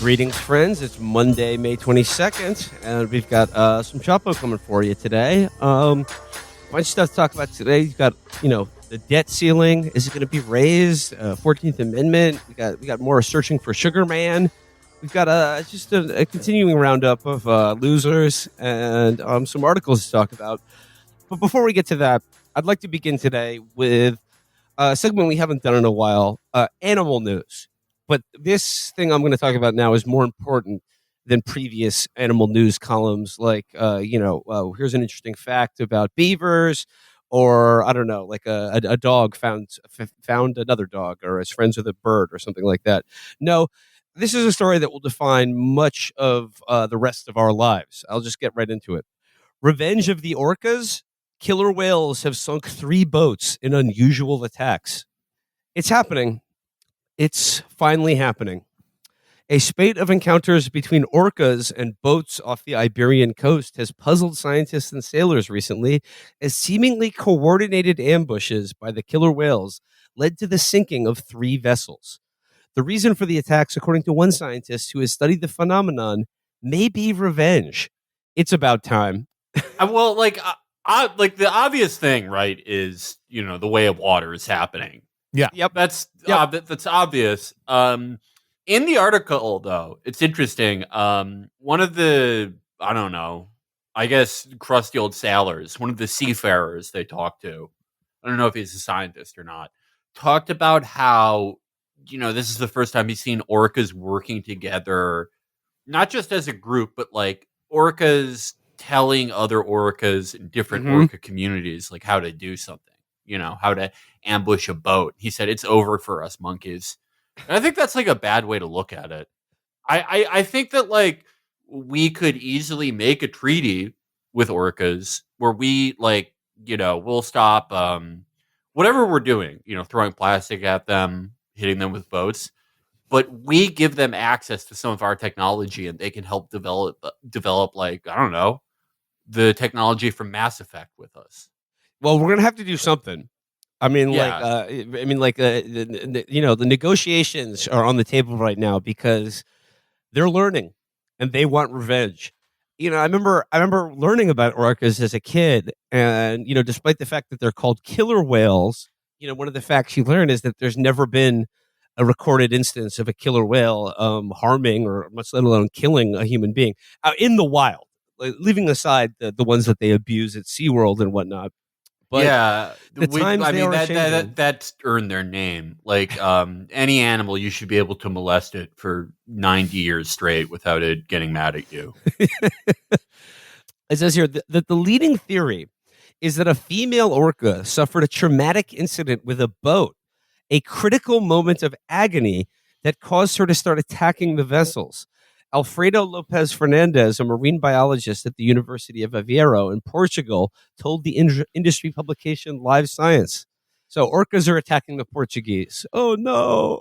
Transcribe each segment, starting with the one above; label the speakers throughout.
Speaker 1: Greetings, friends. It's Monday, May 22nd, and we've got some Chapo coming for you today. Bunch of stuff to talk about today. You've got, the debt ceiling. Is it going to be raised? 14th Amendment. We got more searching for Sugar Man. We've got just a continuing roundup of losers and some articles to talk about. But before we get to that, I'd like to begin today with a segment we haven't done in a while, animal news. But this thing I'm going to talk about now is more important than previous animal news columns. Like, here's an interesting fact about beavers, or I don't know, like a dog found another dog, or is friends with a bird, or something like that. No, this is a story that will define much of the rest of our lives. I'll just get right into it. Revenge of the orcas. Killer whales have sunk 3 boats in unusual attacks. It's happening. It's finally happening. A spate of encounters between orcas and boats off the Iberian coast has puzzled scientists and sailors recently, as seemingly coordinated ambushes by the killer whales led to the sinking of 3 vessels. The reason for the attacks, according to one scientist who has studied the phenomenon, may be revenge. It's about time.
Speaker 2: Well, the obvious thing, right, is, the way of water is happening.
Speaker 3: Yeah.
Speaker 2: Yep. That's obvious. In the article, though, it's interesting. One of the, I guess crusty old sailors, one of the seafarers they talked to, I don't know if he's a scientist or not, talked about how, this is the first time he's seen orcas working together, not just as a group, but like orcas telling other orcas in different orca communities, like how to do something, how to ambush a boat. He said, it's over for us monkeys. And I think that's like a bad way to look at it. I think that like we could easily make a treaty with orcas where we we'll stop whatever we're doing, throwing plastic at them, hitting them with boats, but we give them access to some of our technology and they can help develop like, I don't know, the technology from Mass Effect with us.
Speaker 1: Well, we're gonna have to do something. I mean,
Speaker 2: Yeah.
Speaker 1: the negotiations are on the table right now because they're learning and they want revenge. I remember learning about orcas as a kid, and despite the fact that they're called killer whales, one of the facts you learn is that there's never been a recorded instance of a killer whale harming or much let alone killing a human being in the wild. Leaving aside the ones that they abuse at SeaWorld and whatnot. But
Speaker 2: yeah,
Speaker 1: changing.
Speaker 2: that's earned their name. Like any animal, you should be able to molest it for 90 years straight without it getting mad at you.
Speaker 1: It says here that the leading theory is that a female orca suffered a traumatic incident with a boat, a critical moment of agony that caused her to start attacking the vessels. Alfredo Lopez Fernandez, a marine biologist at the University of Aveiro in Portugal, told the industry publication Live Science. So orcas are attacking the Portuguese. Oh, no.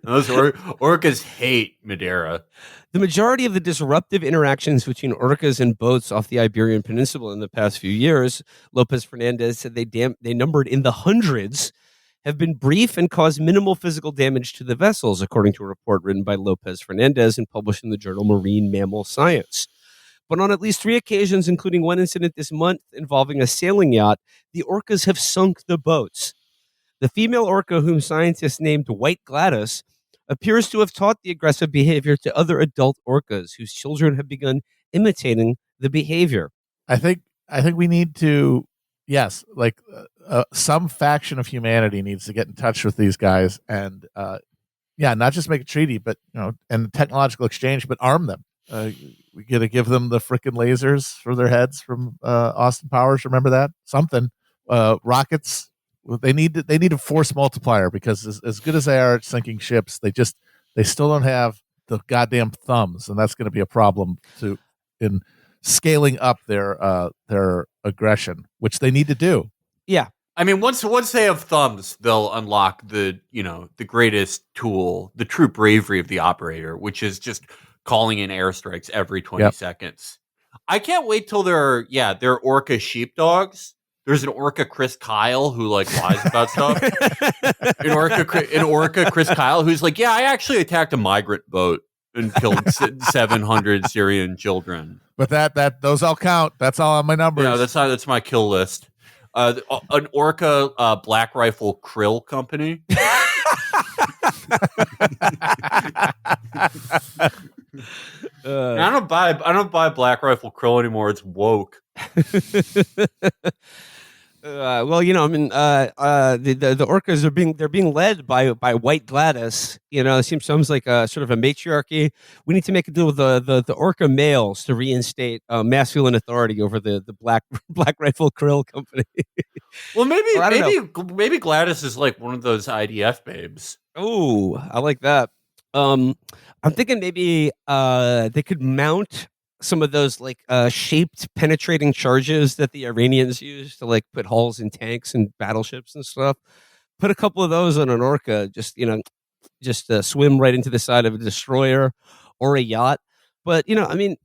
Speaker 2: Those orcas hate Madeira.
Speaker 1: The majority of the disruptive interactions between orcas and boats off the Iberian Peninsula in the past few years, Lopez Fernandez said they numbered in the hundreds, have been brief and caused minimal physical damage to the vessels, according to a report written by Lopez Fernandez and published in the journal Marine Mammal Science. But on at least 3 occasions, including one incident this month involving a sailing yacht, the orcas have sunk the boats. The female orca, whom scientists named White Gladis, appears to have taught the aggressive behavior to other adult orcas whose children have begun imitating the behavior.
Speaker 3: I think we need to, yes, some faction of humanity needs to get in touch with these guys and, not just make a treaty, but and technological exchange, but arm them. We got to give them the frickin' lasers for their heads from Austin Powers. Remember that? Something rockets. They need a force multiplier because as good as they are at sinking ships, they still don't have the goddamn thumbs, and that's going to be a problem in scaling up their aggression, which they need to do.
Speaker 1: Yeah.
Speaker 2: I mean, once they have thumbs, they'll unlock the greatest tool, the true bravery of the operator, which is just calling in airstrikes every 20 seconds. I can't wait till they're orca sheepdogs There's an orca Chris Kyle who like lies about stuff. An orca Chris Kyle who's like, yeah, I actually attacked a migrant boat and killed 700 Syrian children.
Speaker 3: But those all count. That's all on my numbers.
Speaker 2: No, that's my kill list. An orca Black Rifle Krill company. I don't buy Black Rifle Krill anymore. It's woke.
Speaker 1: Well, you know, I mean, the orcas they're being led by white Gladis. You know, it sounds like a sort of a matriarchy. We need to make a deal with the orca males to reinstate masculine authority over the Black Rifle Krill company.
Speaker 2: Well, maybe Gladys is like one of those IDF babes.
Speaker 1: Oh, I like that. I'm thinking maybe they could mount some of those like shaped penetrating charges that the Iranians use to like put holes in tanks and battleships and stuff. Put a couple of those on an orca, just swim right into the side of a destroyer or a yacht. But I mean,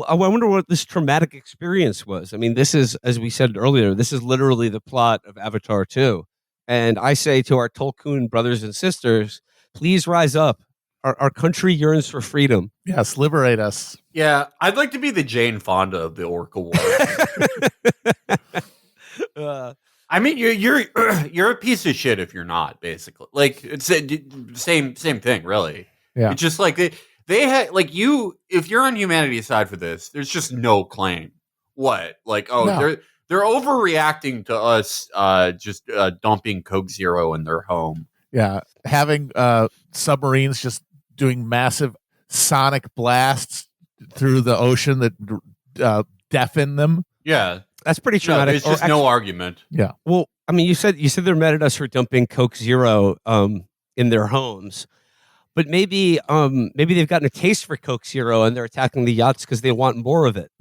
Speaker 1: I wonder what this traumatic experience was. I mean, this is, as we said earlier, this is literally the plot of Avatar 2. And I say to our Tolkien brothers and sisters, please rise up. Our country yearns for freedom.
Speaker 3: Yes, liberate us.
Speaker 2: Yeah, I'd like to be the Jane Fonda of the Orca War. I mean, you're a piece of shit if you're not. Basically, like it's same thing, really.
Speaker 3: Yeah,
Speaker 2: it's just like they had like you. If you're on humanity's side for this, there's just no claim. What? Like, they're overreacting to us just dumping Coke Zero in their home.
Speaker 3: Yeah, having submarines just doing massive sonic blasts through the ocean that deafen them.
Speaker 2: Yeah,
Speaker 1: that's pretty traumatic.
Speaker 2: There's just no argument.
Speaker 3: Yeah.
Speaker 1: Well, I mean, you said they're mad at us for dumping Coke Zero in their homes, but maybe they've gotten a taste for Coke Zero and they're attacking the yachts because they want more of it.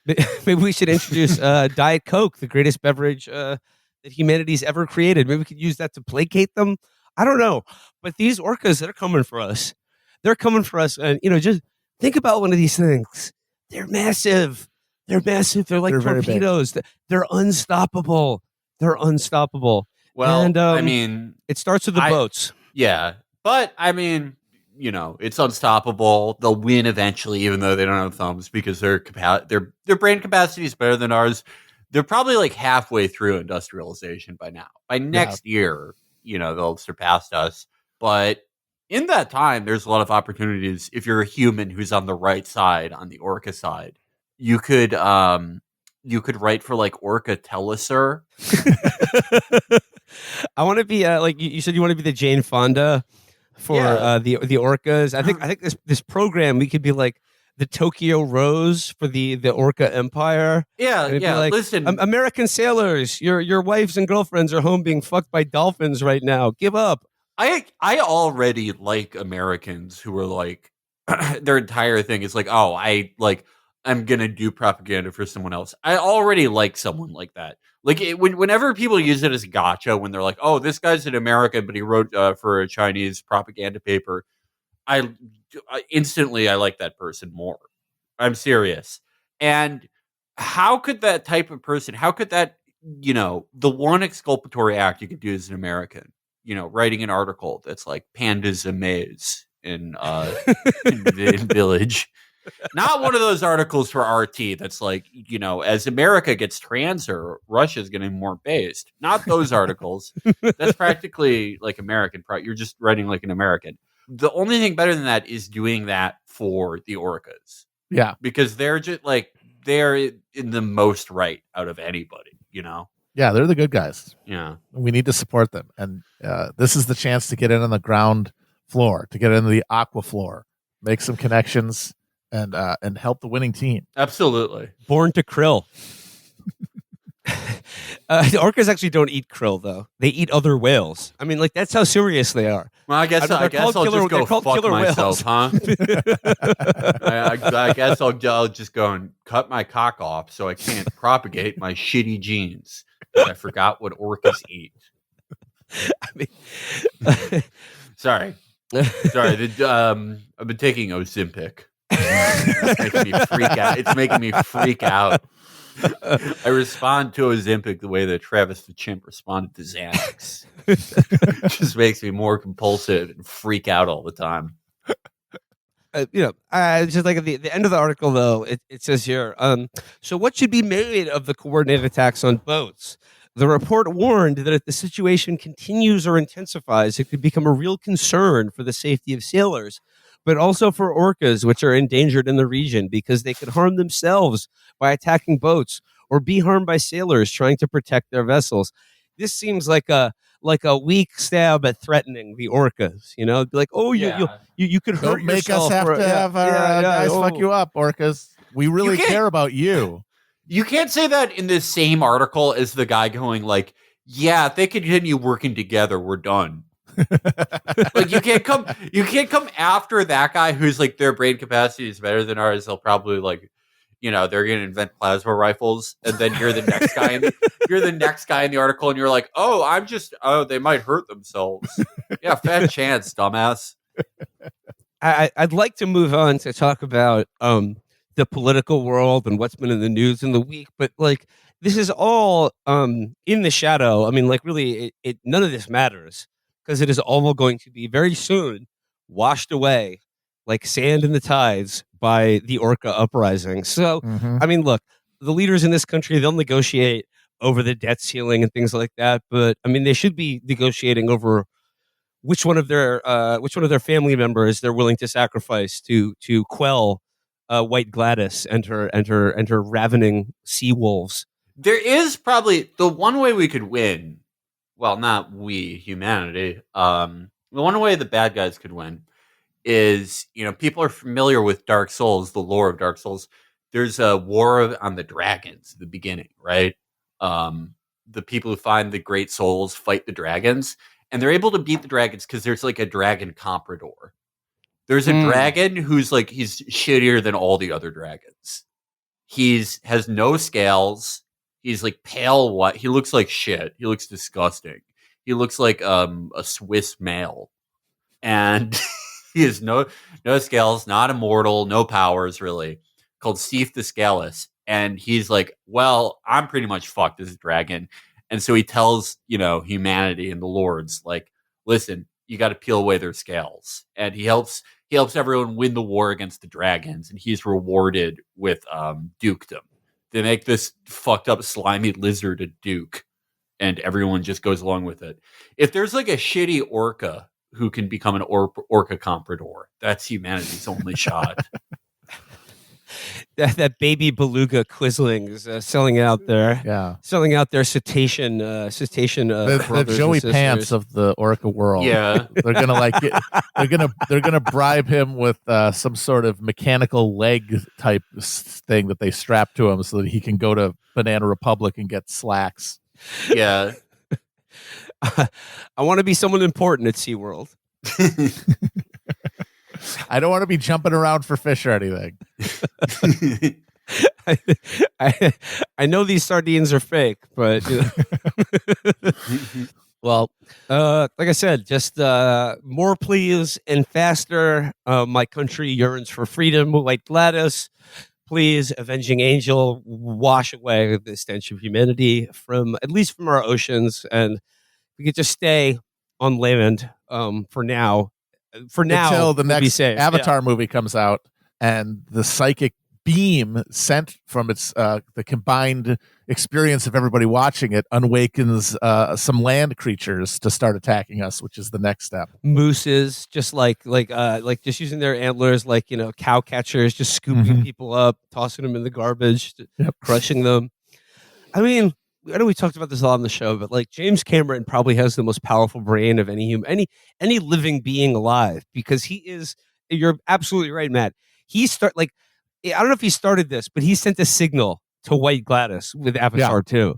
Speaker 1: Maybe we should introduce Diet Coke, the greatest beverage that humanity's ever created. Maybe we could use that to placate them. I don't know. But these orcas that are coming for us, and just think about one of these things. They're massive. They're like torpedoes. They're unstoppable. Well, and,
Speaker 2: I mean,
Speaker 1: it starts with the boats.
Speaker 2: Yeah, but I mean, it's unstoppable. They'll win eventually, even though they don't have thumbs, because their brain capacity is better than ours. They're probably like halfway through industrialization by now. By next year, they'll surpass us. But in that time, there's a lot of opportunities. If you're a human who's on the right side, on the orca side, you could write for like Orca Telesur.
Speaker 1: I want to be like you said. You want to be the Jane Fonda for the orcas. I think this program we could be like the Tokyo Rose for the Orca Empire.
Speaker 2: Yeah,
Speaker 1: like,
Speaker 2: listen,
Speaker 1: American sailors, your wives and girlfriends are home being fucked by dolphins right now. Give up.
Speaker 2: I already like Americans who are like their entire thing is like, I'm gonna do propaganda for someone else. I already like someone like that. Like whenever people use it as a gotcha, when they're like, "Oh, this guy's an American, but he wrote for a Chinese propaganda paper," I instantly like that person more. I'm serious. And how could that type of person? How could that? The one exculpatory act you could do as an American, writing an article that's like "Pandas Amaze" in Village. Not one of those articles for RT that's like, as America gets transer, Russia's getting more based. Not those articles. That's practically like American. You're just writing like an American. The only thing better than that is doing that for the orcas.
Speaker 3: Yeah.
Speaker 2: Because they're just like, they're in the most right out of anybody,
Speaker 3: Yeah, they're the good guys.
Speaker 2: Yeah.
Speaker 3: We need to support them. And this is the chance to get in on the ground floor, to get into the aqua floor, make some connections, and help the winning team.
Speaker 2: Absolutely.
Speaker 1: Born to krill. The orcas actually don't eat krill, though. They eat other whales. I mean, like, that's how serious they are.
Speaker 2: Well, I guess I'll just go fuck myself, huh? I guess I'll just go and cut my cock off so I can't propagate my shitty genes. I forgot what orcas eat.
Speaker 1: I mean,
Speaker 2: sorry. I've been taking Ozempic. It's making me freak out. I respond to Ozempic the way that Travis the Chimp responded to Xanax. Just makes me more compulsive and freak out all the time.
Speaker 1: Just like at the end of the article, though, it says here, so what should be made of the coordinated attacks on boats? The report warned that if the situation continues or intensifies, it could become a real concern for the safety of sailors, but also for orcas, which are endangered in the region because they could harm themselves by attacking boats or be harmed by sailors trying to protect their vessels. This seems like a weak stab at threatening the orcas. You know, like, oh, you could hurt
Speaker 3: Don't make
Speaker 1: yourself.
Speaker 3: us have to have our guys fuck you up, orcas. We really care about you.
Speaker 2: You can't say that in the same article as the guy going like, yeah, if they continue working together, we're done. Like you can't come after that guy who's like their brain capacity is better than ours. They'll probably like, they're going to invent plasma rifles, and then you're the next guy. You're the next guy in the article, and you're like, they might hurt themselves. Yeah, fat chance, dumbass.
Speaker 1: I'd like to move on to talk about the political world and what's been in the news in the week, but like this is all in the shadow. I mean, like really, it none of this matters because it is all going to be very soon washed away like sand in the tides by the Orca uprising. So, I mean, look, the leaders in this country, they'll negotiate over the debt ceiling and things like that. But I mean, they should be negotiating over which one of their family members they're willing to sacrifice to quell White Gladis and her ravening sea wolves.
Speaker 2: There is probably the one way we could win. Well, not we, humanity. The one way the bad guys could win is, people are familiar with Dark Souls, the lore of Dark Souls. There's a war on the dragons at the beginning, right? The people who find the great souls fight the dragons, and they're able to beat the dragons because there's like a dragon comprador. There's a dragon who's like, he's shittier than all the other dragons. Has no scales. He's like pale white. He looks like shit. He looks disgusting. He looks like a Swiss male. And he has no scales, not immortal, no powers really, called Seif the Scaleless. And he's like, well, I'm pretty much fucked as a dragon. And so he tells, humanity and the lords, like, listen, you got to peel away their scales. And he helps everyone win the war against the dragons. And he's rewarded with dukedom. They make this fucked up slimy lizard a duke. And everyone just goes along with it. If there's like a shitty orca who can become an orca comprador, that's humanity's only shot.
Speaker 1: That baby beluga quislings selling out their cetacean
Speaker 3: the Joey Pants of the orca world.
Speaker 2: Yeah,
Speaker 3: they're gonna bribe him with some sort of mechanical leg type thing that they strap to him so that he can go to Banana Republic and get slacks.
Speaker 2: Yeah.
Speaker 1: I want to be someone important at SeaWorld.
Speaker 3: I don't want to be jumping around for fish or anything.
Speaker 1: I know these sardines are fake, but well, like I said, just more please and faster. My country yearns for freedom. White Gladys, please, avenging angel, wash away the stench of humanity from at least from our oceans, and we could just stay on land for now.
Speaker 3: Until the next Avatar movie comes out and the psychic beam sent from its the combined experience of everybody watching it unwakens some land creatures to start attacking us, which is the next step.
Speaker 1: Mooses, just like just using their antlers, like cow catchers, just scooping people up, tossing them in the garbage, crushing them. I mean, I know we talked about this a lot on the show, but like James Cameron probably has the most powerful brain of any human, any living being alive, because he is. You're absolutely right, Matt. I don't know if he started this, but he sent a signal to White Gladys with Avatar 2.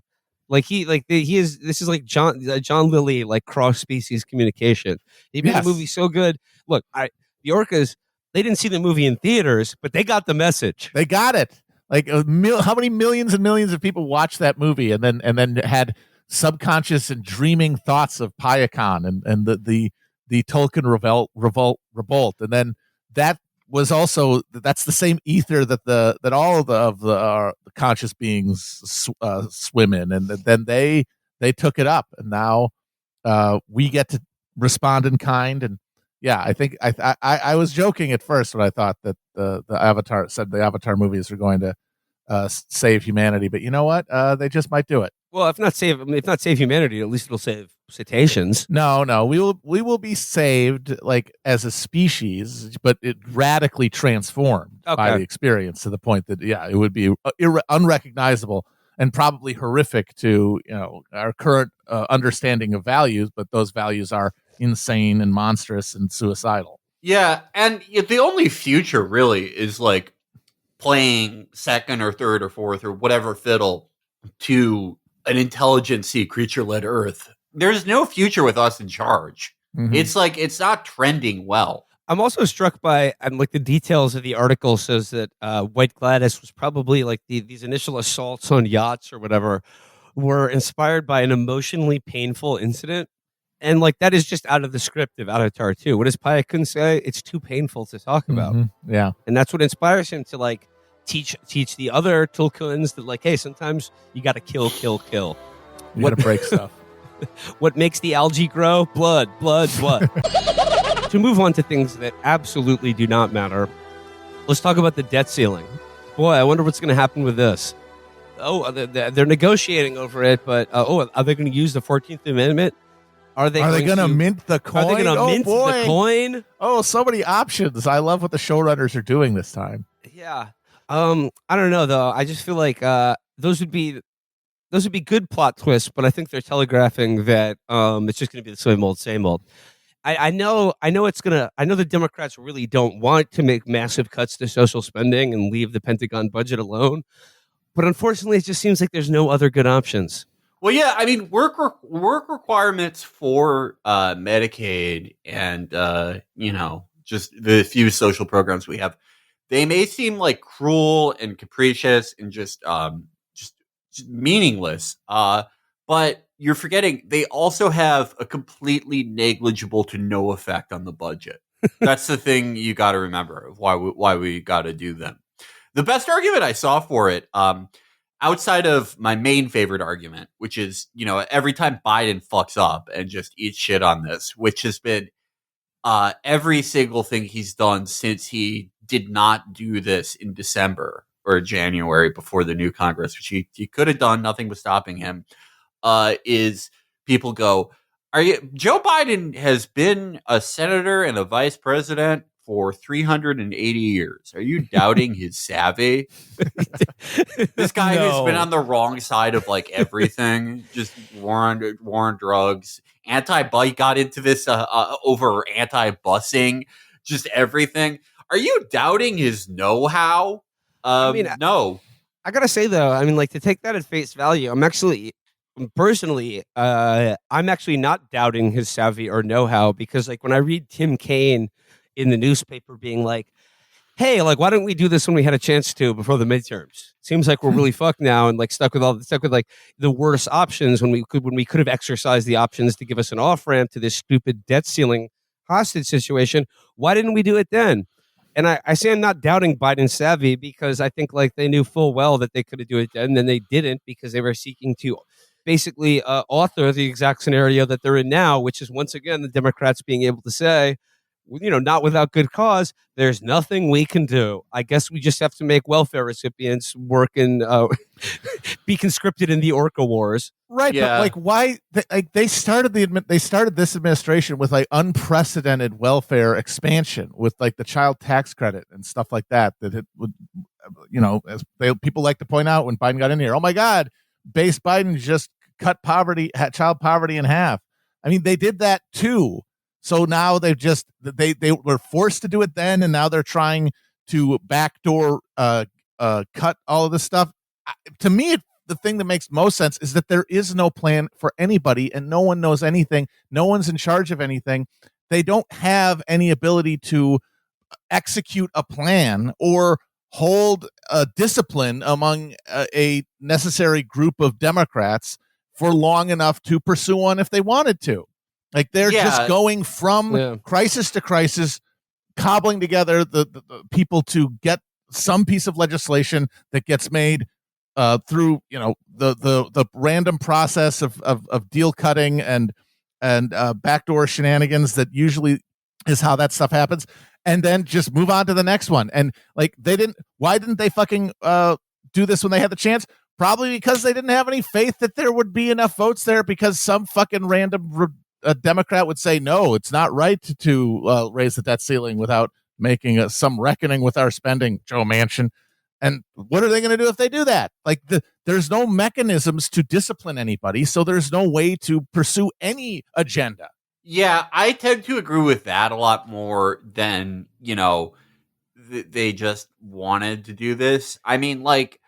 Speaker 1: This is like John Lilly, like cross species communication. He made the movie so good. Look, the orcas, they didn't see the movie in theaters, but they got the message.
Speaker 3: They got it. Like how many millions and millions of people watched that movie and then had subconscious and dreaming thoughts of Payakan and the Tolkien revolt, and then that was also that's the same ether that all of the conscious beings swim in, and then they took it up, and now we get to respond in kind. And yeah, I think I was joking at first when I thought that the Avatar movies are going to save humanity, but you know what? They just might do it.
Speaker 1: Well, if not save humanity, at least it'll save cetaceans.
Speaker 3: No, we will be saved like as a species, but it radically transformed by the experience to the point that it would be unrecognizable and probably horrific to our current understanding of values. But those values are insane and monstrous and suicidal.
Speaker 2: Yeah, and the only future really is like playing second or third or fourth or whatever fiddle to an intelligent-sea creature-led Earth. There's no future with us in charge. Mm-hmm. It's like it's not trending well.
Speaker 1: I'm also struck by like the details of the article says that White Gladis was probably like these initial assaults on yachts or whatever were inspired by an emotionally painful incident. And like that is just out of the script of Avatar 2. What does Payakun say? It's too painful to talk about.
Speaker 3: Mm-hmm. Yeah.
Speaker 1: And that's what inspires him to like teach the other Tulkuns that like, hey, sometimes you got to kill.
Speaker 3: You got to break stuff.
Speaker 1: What makes the algae grow? Blood. To move on to things that absolutely do not matter, let's talk about the debt ceiling. Boy, I wonder what's going to happen with this. Oh, they're negotiating over it, but are they going to use the 14th Amendment? Are they going to
Speaker 3: mint the coin?
Speaker 1: Are they going to mint the coin?
Speaker 3: Oh, so many options. I love what the showrunners are doing this time.
Speaker 1: Yeah. I don't know though. I just feel like those would be good plot twists, but I think they're telegraphing that it's just going to be the same old. I know the Democrats really don't want to make massive cuts to social spending and leave the Pentagon budget alone, but unfortunately, it just seems like there's no other good options.
Speaker 2: Well, yeah, I mean, work requirements for Medicaid and just the few social programs we have. They may seem like cruel and capricious and just meaningless, but you're forgetting they also have a completely negligible to no effect on the budget. That's the thing you got to remember of why we got to do them. The best argument I saw for it, outside of my main favorite argument, which is every time Biden fucks up and just eats shit on this, which has been every single thing he's done since he did not do this in December or January before the new Congress, which he could have done. Nothing was stopping him. Is people go, Joe Biden has been a senator and a vice president for 380 years. Are you doubting his savvy? This guy who's been on the wrong side of like everything, just war on drugs, he got into this over anti-busing, just everything. Are you doubting his know-how? No.
Speaker 1: I gotta say though, I mean, like to take that at face value, I'm actually not doubting his savvy or know-how, because like when I read Tim Kaine in the newspaper being like, hey, like why don't we do this when we had a chance to before the midterms? Seems like we're really fucked now and like stuck with like the worst options when we could have exercised the options to give us an off-ramp to this stupid debt ceiling hostage situation. Why didn't we do it then? And I say I'm not doubting Biden's savvy, because I think like they knew full well that they could have do it then, and then they didn't, because they were seeking to basically author the exact scenario that they're in now, which is once again the Democrats being able to say, not without good cause, there's nothing we can do. I guess we just have to make welfare recipients work and be conscripted in the Orca wars.
Speaker 3: Right, yeah. But like, why? They started this administration with like unprecedented welfare expansion with like the child tax credit and stuff like that. That it would, people like to point out when Biden got in here. Oh my God, base Biden just cut child poverty in half. I mean, they did that too. So now they were forced to do it then, and now they're trying to backdoor cut all of this stuff. To me, the thing that makes most sense is that there is no plan for anybody, and no one knows anything. No one's in charge of anything. They don't have any ability to execute a plan or hold a discipline among a necessary group of Democrats for long enough to pursue one if they wanted to. Like they're just going from crisis to crisis, cobbling together the people to get some piece of legislation that gets made through the random process of deal cutting and backdoor shenanigans that usually is how that stuff happens, and then just move on to the next one. And like why didn't they fucking do this when they had the chance? Probably because they didn't have any faith that there would be enough votes there, because some fucking random Democrat would say, no, it's not right to raise the debt ceiling without making some reckoning with our spending, Joe Manchin. And what are they going to do if they do that? Like there's no mechanisms to discipline anybody, so there's no way to pursue any agenda.
Speaker 2: Yeah, I tend to agree with that a lot more than, they just wanted to do this. I mean, like,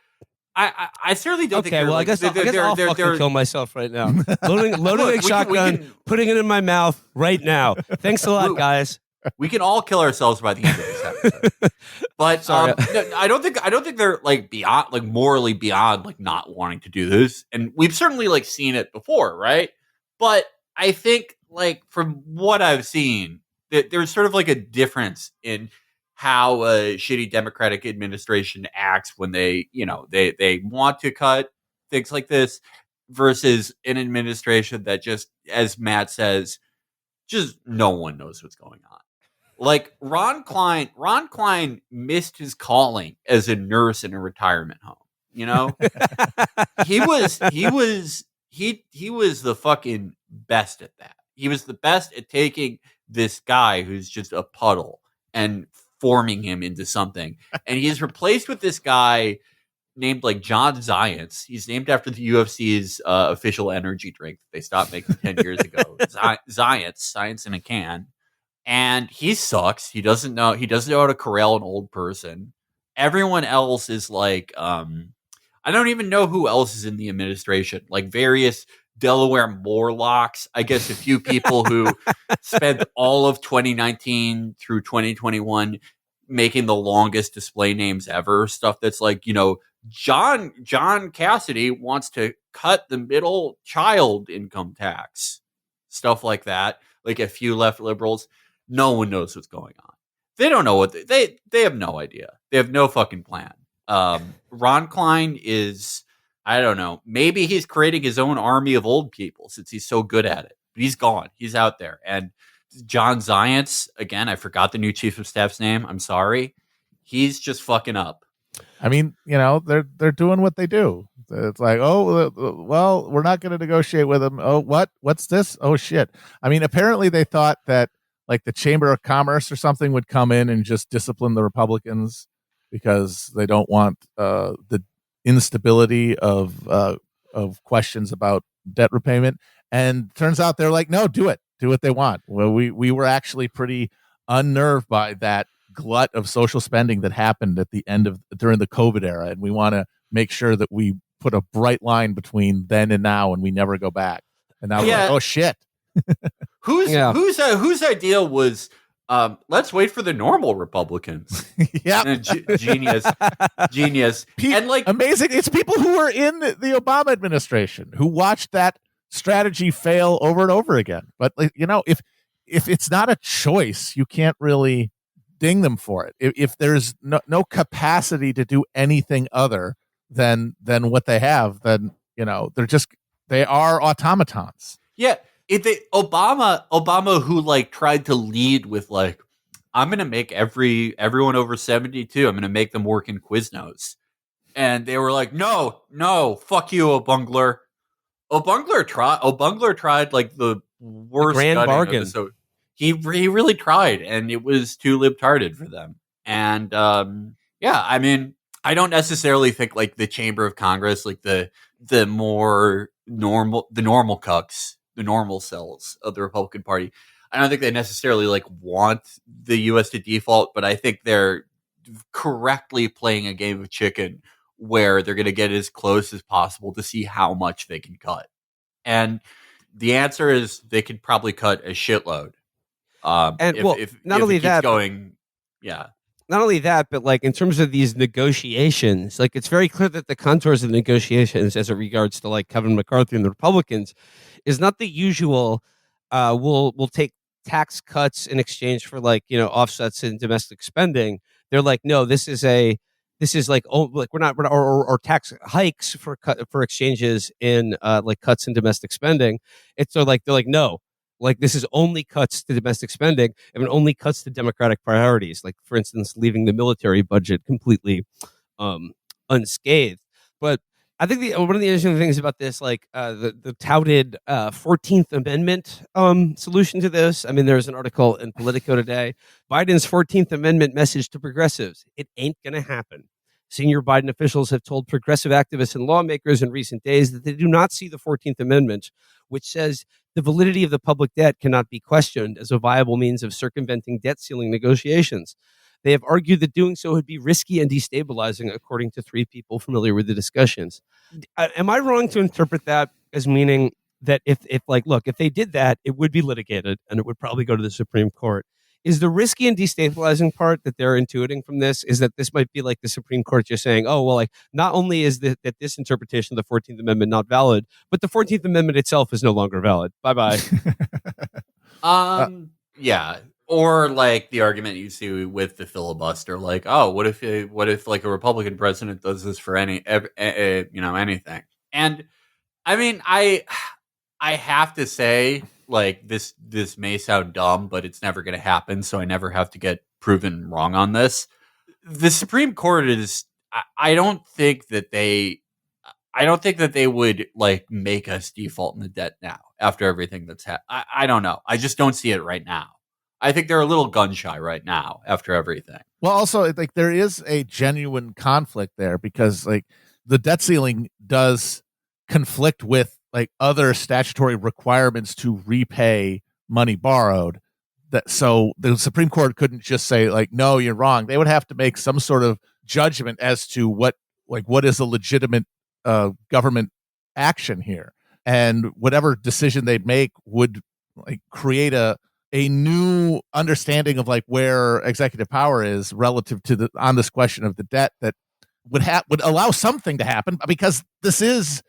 Speaker 2: I certainly don't think.
Speaker 1: Okay, well, I guess I'll fucking kill myself right now. Loading a shotgun, putting it in my mouth right now. Thanks a lot, guys.
Speaker 2: We can all kill ourselves by the end of this episode. But no, I don't think they're like beyond, like morally beyond, like not wanting to do this. And we've certainly like seen it before, right? But I think, like, from what I've seen, that there's sort of like a difference in how a shitty Democratic administration acts when they want to cut things like this versus an administration that just, as Matt says, just no one knows what's going on. Like Ron Klein missed his calling as a nurse in a retirement home. He was the fucking best at that. He was the best at taking this guy who's just a puddle and forming him into something. And he's replaced with this guy named like John Zients. He's named after the UFC's official energy drink that they stopped making 10 years ago. Zients, science in a can. And he sucks. He doesn't know how to corral an old person. Everyone else is like, I don't even know who else is in the administration. Like various Delaware Morlocks. I guess a few people who spent all of 2019 through 2021 making the longest display names ever. Stuff that's like, John Cassidy wants to cut the middle child income tax. Stuff like that. Like a few left liberals. No one knows what's going on. They don't know what they have no idea. They have no fucking plan. Ron Klein is, I don't know, maybe he's creating his own army of old people since he's so good at it. But he's gone. He's out there. And John Zients, again, I forgot the new chief of staff's name. I'm sorry. He's just fucking up.
Speaker 3: I mean, they're doing what they do. It's like, oh, well, we're not going to negotiate with them. Oh, what's this? Oh, shit. I mean, apparently they thought that like the Chamber of Commerce or something would come in and just discipline the Republicans because they don't want the instability of questions about debt repayment. And turns out they're like, no, do what they want. Well, we were actually pretty unnerved by that glut of social spending that happened at the end during the COVID era, and we want to make sure that we put a bright line between then and now, and we never go back. And now we're like, oh shit.
Speaker 2: Whose idea was let's wait for the normal Republicans?
Speaker 3: Yeah,
Speaker 2: genius. And like
Speaker 3: amazing. It's people who were in the Obama administration who watched that strategy fail over and over again. But if it's not a choice, you can't really ding them for it. If there's no capacity to do anything other than what they have, then they are automatons.
Speaker 2: Yeah. Obama who like tried to lead with like, I'm going to make everyone over 72, I'm going to make them work in Quiznos. And they were like, no, fuck you, O'Bungler. O'Bungler tried like the worst
Speaker 1: grand bargain.
Speaker 2: So he really tried, and it was too libtarded for them. And I mean, I don't necessarily think like the Chamber of Congress, like the more normal cucks, the normal cells of the Republican Party, I don't think they necessarily like want the U.S. to default, but I think they're correctly playing a game of chicken where they're going to get as close as possible to see how much they can cut. And the answer is they could probably cut a shitload.
Speaker 1: Not only that, but like in terms of these negotiations, like it's very clear that the contours of the negotiations as it regards to like Kevin McCarthy and the Republicans is not the usual. We'll take tax cuts in exchange for like, offsets in domestic spending. They're like, no, this is like, oh, like we're not, or tax hikes for exchanges in like cuts in domestic spending. They're like, no, like this is only cuts to domestic spending and only cuts to democratic priorities. Like, for instance, leaving the military budget completely unscathed. But I think one of the interesting things about this, like the touted 14th Amendment solution to this. I mean, there's an article in Politico today. Biden's 14th Amendment message to progressives: it ain't going to happen. Senior Biden officials have told progressive activists and lawmakers in recent days that they do not see the 14th Amendment, which says the validity of the public debt cannot be questioned, as a viable means of circumventing debt ceiling negotiations. They have argued that doing so would be risky and destabilizing, according to 3 people familiar with the discussions. Am I wrong to interpret that as meaning that if they did that, it would be litigated and it would probably go to the Supreme Court? Is the risky and destabilizing part that they're intuiting from this is that this might be like the Supreme Court just saying, oh, well, like not only is that this interpretation of the 14th Amendment not valid, but the 14th Amendment itself is no longer valid. Bye-bye.
Speaker 2: Yeah. Or like the argument you see with the filibuster, like, oh, what if like a Republican president does this for anything? And I mean, I have to say, like, this may sound dumb, but it's never going to happen, so I never have to get proven wrong on this. The Supreme Court is, I don't think that they would like make us default in the debt now after everything that's happened. I don't know. I just don't see it right now. I think they're a little gun shy right now after everything.
Speaker 3: Well, also, like, there is a genuine conflict there because, like, the debt ceiling does conflict with like other statutory requirements to repay money borrowed. So the Supreme Court couldn't just say like, no, you're wrong. They would have to make some sort of judgment as to what is a legitimate government action here, and whatever decision they'd make would like create a new understanding of like where executive power is relative to on this question of the debt that would allow something to happen, because this is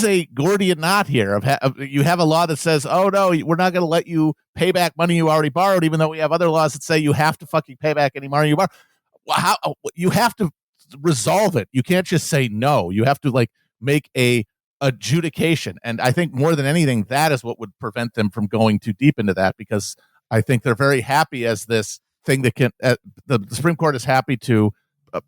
Speaker 3: a Gordian knot here. You have a law that says, oh no, we're not going to let you pay back money you already borrowed, even though we have other laws that say you have to fucking pay back any money you borrow. You have to resolve it. You can't just say no. You have to like make a adjudication. And I think more than anything, that is what would prevent them from going too deep into that, because I think they're very happy as this thing that can, the Supreme Court is happy to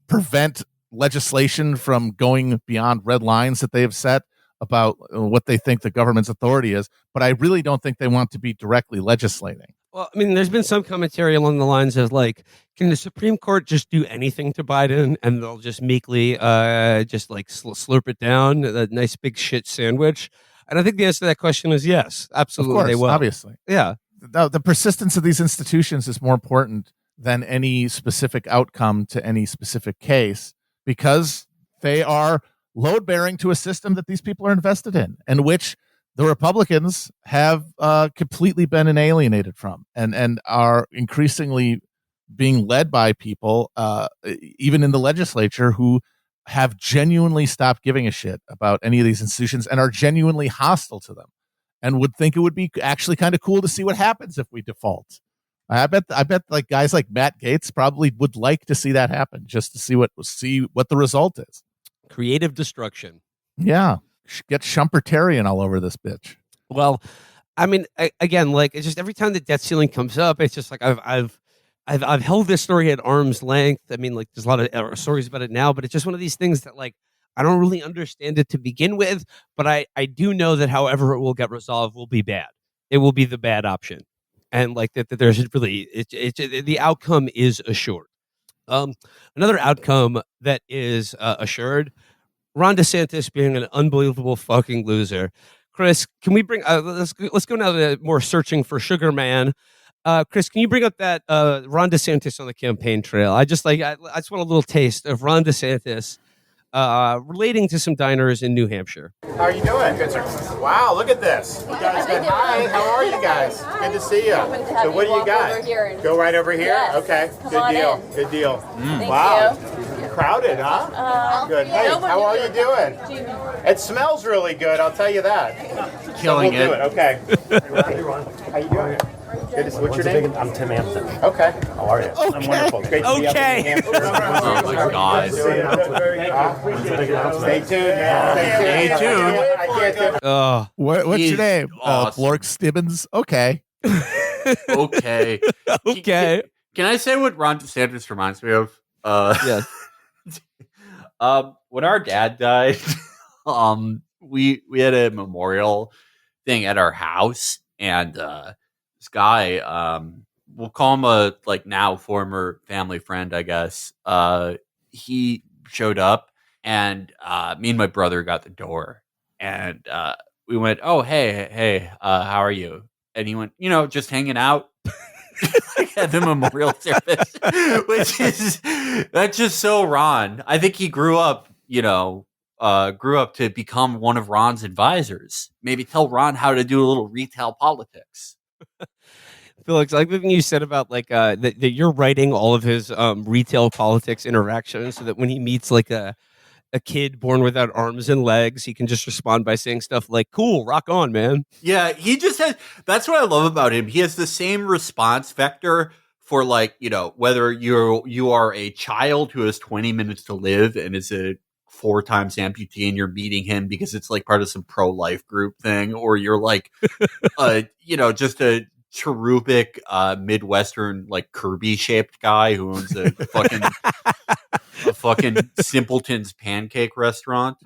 Speaker 3: prevent legislation from going beyond red lines that they have set about what they think the government's authority is. But I really don't think they want to be directly legislating.
Speaker 1: Well, I mean, there's been some commentary along the lines of like, can the Supreme Court just do anything to Biden and they'll just meekly just like slurp it down, a nice big shit sandwich? And I think the answer to that question is yes, absolutely.
Speaker 3: Of course,
Speaker 1: they will.
Speaker 3: Obviously.
Speaker 1: Yeah.
Speaker 3: The persistence of these institutions is more important than any specific outcome to any specific case, because they are load bearing to a system that these people are invested in, and which the Republicans have completely been alienated from, and are increasingly being led by people, even in the legislature, who have genuinely stopped giving a shit about any of these institutions and are genuinely hostile to them, and would think it would be actually kind of cool to see what happens if we default. I bet like guys like Matt Gaetz probably would like to see that happen, just to see what the result is.
Speaker 1: Creative destruction.
Speaker 3: Yeah. Get Schumpeterian all over this bitch.
Speaker 1: Well, I mean, again, like, it's just every time the debt ceiling comes up, it's just like I've held this story at arm's length. I mean, like, there's a lot of stories about it now, but it's just one of these things that, like, I don't really understand it to begin with, but I do know that however it will get resolved will be bad. It will be the bad option, and like that there's really the outcome is assured. Another outcome that is assured: Ron DeSantis being an unbelievable fucking loser. Chris, can we bring let's go now to more searching for Sugar Man. Chris, can you bring up that Ron DeSantis on the campaign trail? I just want a little taste of Ron DeSantis relating to some diners in New Hampshire.
Speaker 4: How are you doing? Good, sir. Wow, look at this. You guys got hi. How are you guys? Good to see you. So what do you got? Go right over here?
Speaker 5: Yes.
Speaker 4: Okay. Good deal.
Speaker 5: In.
Speaker 4: Good deal.
Speaker 5: Thank
Speaker 4: Wow.
Speaker 5: you.
Speaker 4: Crowded, huh? Good. Hey, how are you doing? It smells really good, I'll tell you that.
Speaker 2: Killing
Speaker 4: so we'll
Speaker 2: it.
Speaker 4: Do it. Okay. How you doing? Good to see. What's your name?
Speaker 5: I'm Tim Hampton.
Speaker 4: Okay.
Speaker 5: How are you?
Speaker 3: Okay.
Speaker 5: I'm wonderful. Great to be up in New Hampshire.
Speaker 2: Oh my God.
Speaker 4: Stay tuned, man.
Speaker 2: Stay tuned.
Speaker 4: I can't do
Speaker 3: What's
Speaker 2: He's
Speaker 3: your name?
Speaker 2: awesome.
Speaker 3: Blork Stibbins. Okay.
Speaker 2: Okay.
Speaker 1: Okay.
Speaker 2: Can I say what Ron DeSantis reminds me of?
Speaker 1: Yes.
Speaker 2: When our dad died, we had a memorial thing at our house, and this guy, we'll call him a now former family friend, I guess. He showed up, and me and my brother got the door, and we went, "Oh, hey, how are you?" And he went, just hanging out. At the memorial service, that's just so Ron. I think he grew up to become one of Ron's advisors. Maybe tell Ron how to do a little retail politics.
Speaker 1: Felix, I like the thing you said about that you're writing all of his retail politics interactions so that when he meets a kid born without arms and legs, he can just respond by saying stuff like, "Cool, rock on, man."
Speaker 2: Yeah, he just has. That's what I love about him. He has the same response vector for whether you are a child who has 20 minutes to live and is a 4 times amputee and you're meeting him because it's part of some pro-life group thing, or you're just a cherubic Midwestern Kirby shaped guy who owns a fucking simpleton's pancake restaurant.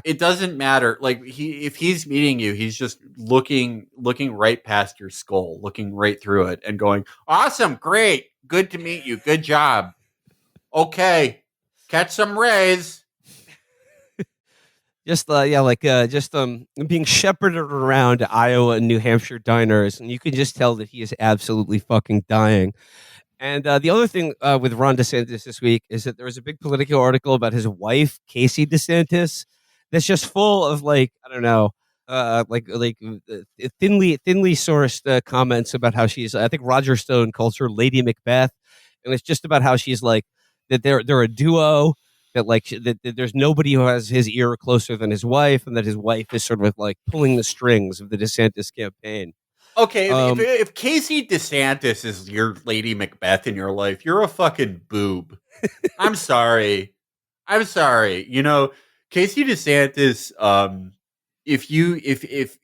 Speaker 2: It doesn't matter. If he's meeting you, he's just looking right past your skull, looking right through it and going, "Awesome, great, good to meet you, good job. Okay, catch some rays."
Speaker 1: Just being shepherded around Iowa and New Hampshire diners, and you can just tell that he is absolutely fucking dying. And the other thing with Ron DeSantis this week is that there was a big Politico article about his wife, Casey DeSantis, that's just full of thinly sourced comments about how she's. I think Roger Stone calls her Lady Macbeth, and it's just about how she's that they're a duo. That there's nobody who has his ear closer than his wife, and that his wife is sort of pulling the strings of the DeSantis campaign.
Speaker 2: Okay, if Casey DeSantis is your Lady Macbeth in your life, you're a fucking boob. I'm sorry. Casey DeSantis, if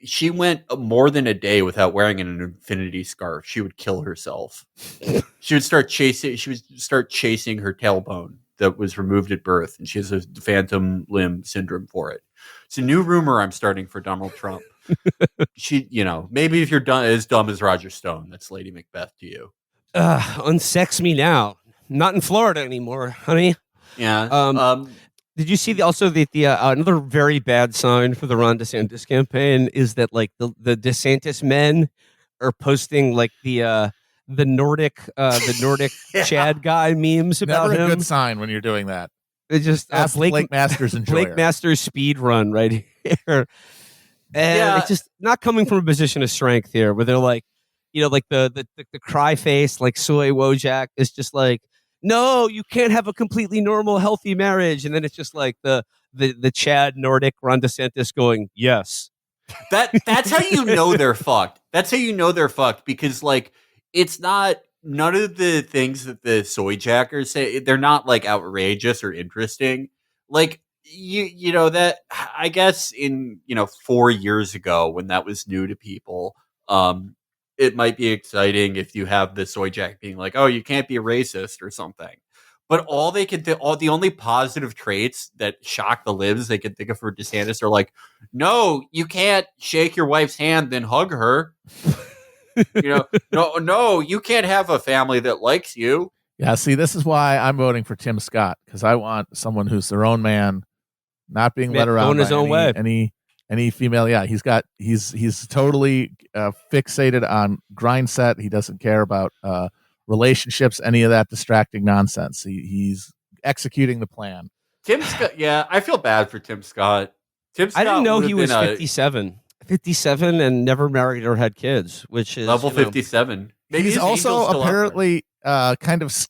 Speaker 2: she went more than a day without wearing an infinity scarf, she would kill herself. She would start chasing her tailbone that was removed at birth, and she has a phantom limb syndrome for it. It's a new rumor I'm starting for Donald Trump. She, maybe if you're as dumb as Roger Stone, that's Lady Macbeth to you.
Speaker 1: Unsex me now. Not in Florida anymore, honey.
Speaker 2: Yeah.
Speaker 1: Did you see another very bad sign for the Ron DeSantis campaign is that the DeSantis men are posting the Nordic
Speaker 2: Yeah.
Speaker 1: Chad guy memes about
Speaker 3: Never a
Speaker 1: him.
Speaker 3: good sign when you're doing that.
Speaker 1: It's just
Speaker 3: Ask Blake Masters enjoyer.
Speaker 1: Blake Masters speed run right here. And it's just not coming from a position of strength here, where they're the cry face, Soy Wojak is just no, you can't have a completely normal, healthy marriage. And then it's just the Chad Nordic Ron DeSantis going, yes.
Speaker 2: That's how you know they're fucked. That's how you know they're fucked, because it's not, none of the things that the soy jackers say, they're not outrageous or interesting. That, I guess in 4 years ago when that was new to people, it might be exciting if you have the soy jack being oh, you can't be racist or something. But all they can the only positive traits that shock the libs they can think of for DeSantis are no, you can't shake your wife's hand then hug her. No, you can't have a family that likes you.
Speaker 3: Yeah, see, this is why I'm voting for Tim Scott, because I want someone who's their own man, not being led around
Speaker 1: going his
Speaker 3: by
Speaker 1: own way.
Speaker 3: any female. Yeah, he's totally fixated on grind set. He doesn't care about relationships, any of that distracting nonsense. He's executing the plan.
Speaker 2: Tim Scott, yeah, I feel bad for Tim Scott. Tim Scott,
Speaker 1: I didn't know he was 57 and never married or had kids, which is
Speaker 2: level 57. Maybe
Speaker 3: he's
Speaker 2: his angel's
Speaker 3: also
Speaker 2: still out there.
Speaker 3: apparently kind of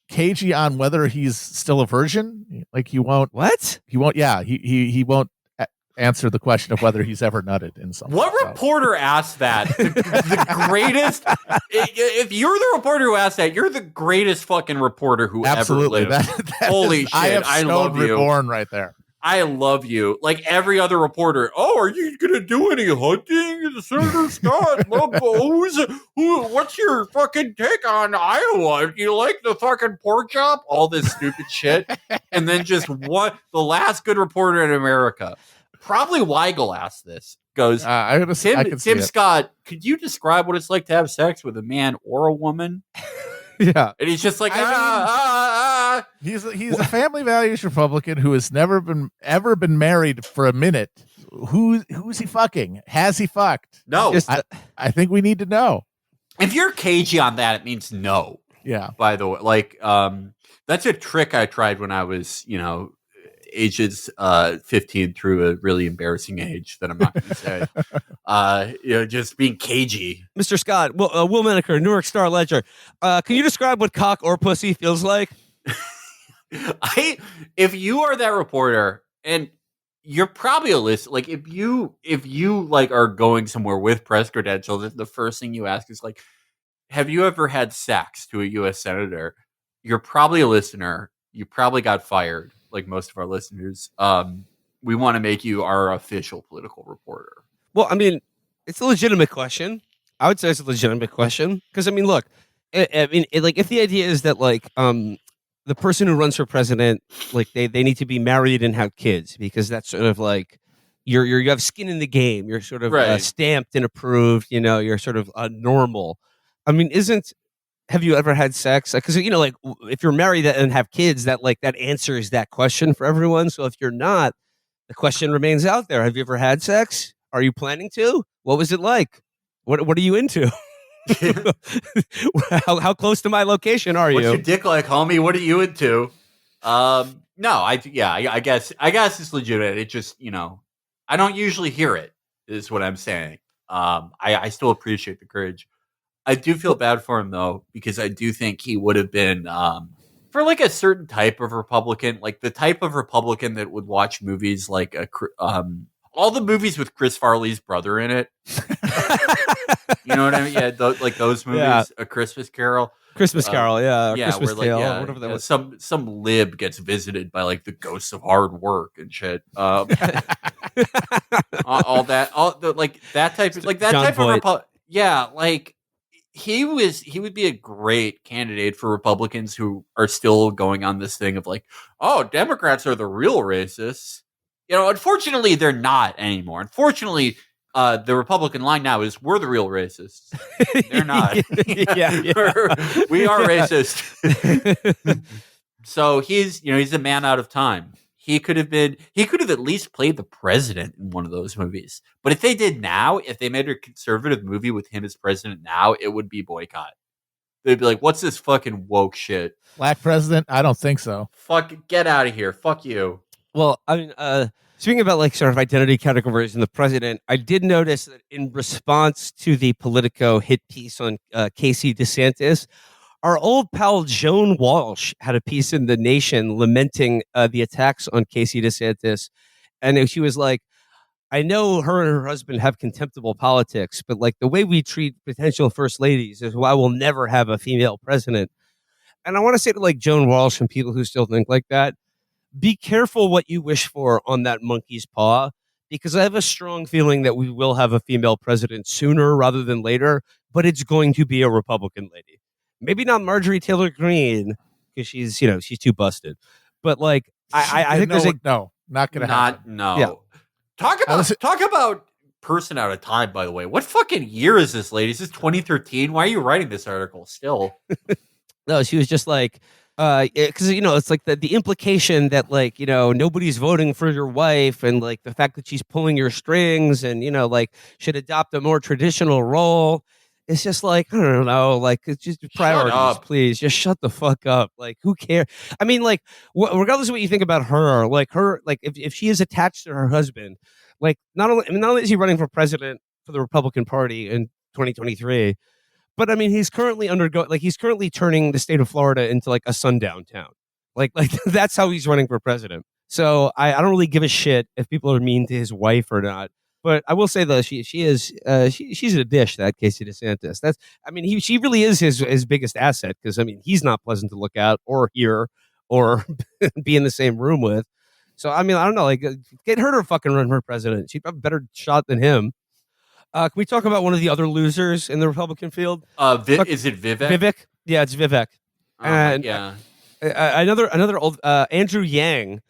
Speaker 3: cagey on whether he's still a virgin. He won't.
Speaker 1: What?
Speaker 3: He won't. Yeah, he won't answer the question of whether he's ever nutted in something.
Speaker 2: What reporter asked that? The greatest. If you're the reporter who asked that, you're the greatest fucking reporter who
Speaker 3: Absolutely.
Speaker 2: ever lived. Holy shit!
Speaker 3: I
Speaker 2: love you.
Speaker 3: Reborn right there.
Speaker 2: I love you. Like every other reporter. Oh, are you gonna do any hunting, Senator Scott? What's your fucking take on Iowa? Do you like the fucking pork chop? All this stupid shit, and then just the last good reporter in America. Probably Weigel asked this. Goes, Tim Scott, could you describe what it's like to have sex with a man or a woman?
Speaker 1: Yeah.
Speaker 2: And he's just like,
Speaker 3: He's a family values Republican who has never been married for a minute. Who's he fucking? Has he fucked?
Speaker 2: No.
Speaker 3: I think we need to know.
Speaker 2: If you're cagey on that, it means no.
Speaker 3: Yeah.
Speaker 2: By the way, like, that's a trick I tried when I was, ages 15 through a really embarrassing age that I'm not going to say. Just being cagey.
Speaker 1: Mr. Scott, Will Menaker, Newark Star Ledger. Can you describe what cock or pussy feels like?
Speaker 2: If you are that reporter and you're probably a list, like if you like are going somewhere with press credentials, the first thing you ask is like, have you ever had sex to a U.S. senator? You're probably a listener. You probably got fired. Like most of our listeners, we want to make you our official political reporter.
Speaker 1: Well, I mean, it's a legitimate question. I would say it's a legitimate question because, I mean, look, if the idea is that like the person who runs for president, like they need to be married and have kids because that's sort of like you have skin in the game. You're sort of stamped and approved. You're sort of normal. I mean, have you ever had sex? Because like if you're married and have kids, that answers that question for everyone. So if you're not, the question remains out there. Have you ever had sex? Are you planning to? What was it like? What are you into? How close to my location are you?
Speaker 2: What's your dick like, homie? What are you into? No, I guess it's legitimate. It just I don't usually hear it. Is what I'm saying. I still appreciate the courage. I do feel bad for him, though, because I do think he would have been, for like a certain type of Republican, like the type of Republican that would watch movies like all the movies with Chris Farley's brother in it. You know what I mean? Yeah, like those movies, yeah. A Christmas Carol.
Speaker 1: Christmas Carol, yeah.
Speaker 2: Christmas
Speaker 1: where,
Speaker 2: Tale,
Speaker 1: whatever that was.
Speaker 2: Some lib gets visited by like the ghosts of hard work and shit. All that, that type of Republican. Yeah, like. He would be a great candidate for Republicans who are still going on this thing of like, oh, Democrats are the real racists. Unfortunately, they're not anymore. Unfortunately, the Republican line now is we're the real racists. They're not.
Speaker 1: Yeah.
Speaker 2: We are racist. So he's a man out of time. He could have at least played the president in one of those movies. But if they did now, if they made a conservative movie with him as president now, it would be boycott. They'd be like, what's this fucking woke shit?
Speaker 3: Black president? I don't think so.
Speaker 2: Fuck, get out of here. Fuck you.
Speaker 1: Well, I mean, speaking about like sort of identity categories in the president, I did notice that in response to the Politico hit piece on Casey DeSantis, our old pal Joan Walsh had a piece in The Nation lamenting the attacks on Casey DeSantis. And she was like, I know her and her husband have contemptible politics, but like the way we treat potential first ladies is why we'll never have a female president. And I want to say to like Joan Walsh and people who still think like that, be careful what you wish for on that monkey's paw, because I have a strong feeling that we will have a female president sooner rather than later, but it's going to be a Republican lady. Maybe not Marjorie Taylor Greene because she's too busted. But like, I think there's
Speaker 3: not going to happen.
Speaker 2: No.
Speaker 1: Yeah.
Speaker 2: Talk about person out of time, by the way. What fucking year is this, lady? Is this 2013? Why are you writing this article still?
Speaker 1: No, she was just like, because it's like the implication that like nobody's voting for your wife, and like the fact that she's pulling your strings, and like should adopt a more traditional role. It's just like, I don't know, like it's just priorities, please. Just shut the fuck up. Like, who cares? I mean, like, regardless of what you think about her, like if she is attached to her husband, like not only is he running for president for the Republican Party in 2023, but I mean he's currently he's currently turning the state of Florida into like a sundown town. Like that's how he's running for president. So I don't really give a shit if people are mean to his wife or not. But I will say though, she's a dish, that Casey DeSantis. She really is his biggest asset, because I mean he's not pleasant to look at or hear or be in the same room with. So I mean I don't know, like get her to fucking run for president. She'd have a better shot than him. Can we talk about one of the other losers in the Republican field?
Speaker 2: Is it Vivek?
Speaker 1: Vivek? Yeah, it's Vivek. And
Speaker 2: yeah.
Speaker 1: Another old Andrew Yang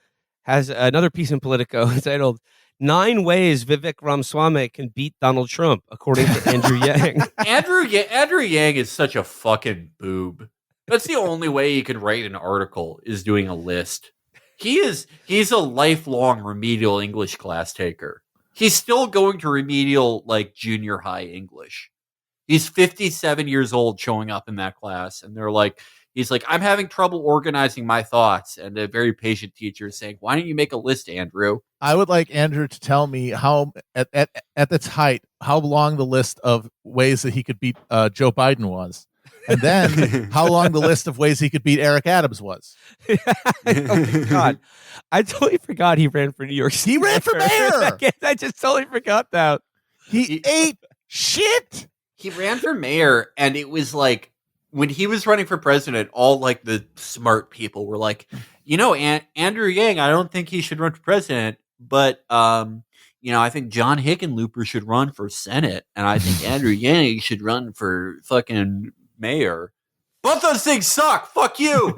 Speaker 1: has another piece in Politico entitled 9 Ways Vivek Ramaswamy Can Beat Donald Trump, according to Andrew Yang.
Speaker 2: Andrew Yang is such a fucking boob. That's the only way you can write an article, is doing a list. He's a lifelong remedial English class taker. He's still going to remedial like junior high English. He's 57 years old showing up in that class, and he's like, I'm having trouble organizing my thoughts. And a very patient teacher is saying, why don't you make a list, Andrew?
Speaker 3: I would like Andrew to tell me how, at its height, how long the list of ways that he could beat Joe Biden was. And then how long the list of ways he could beat Eric Adams was.
Speaker 1: Oh my God. I totally forgot he ran for New York City.
Speaker 3: He ran for mayor.
Speaker 1: I just totally forgot that.
Speaker 3: He ate shit.
Speaker 2: He ran for mayor, and it was like, when he was running for president, all like the smart people were like, Andrew Yang, I don't think he should run for president, but I think John Hickenlooper should run for Senate, and I think Andrew Yang should run for fucking mayor. Both those things suck. Fuck you.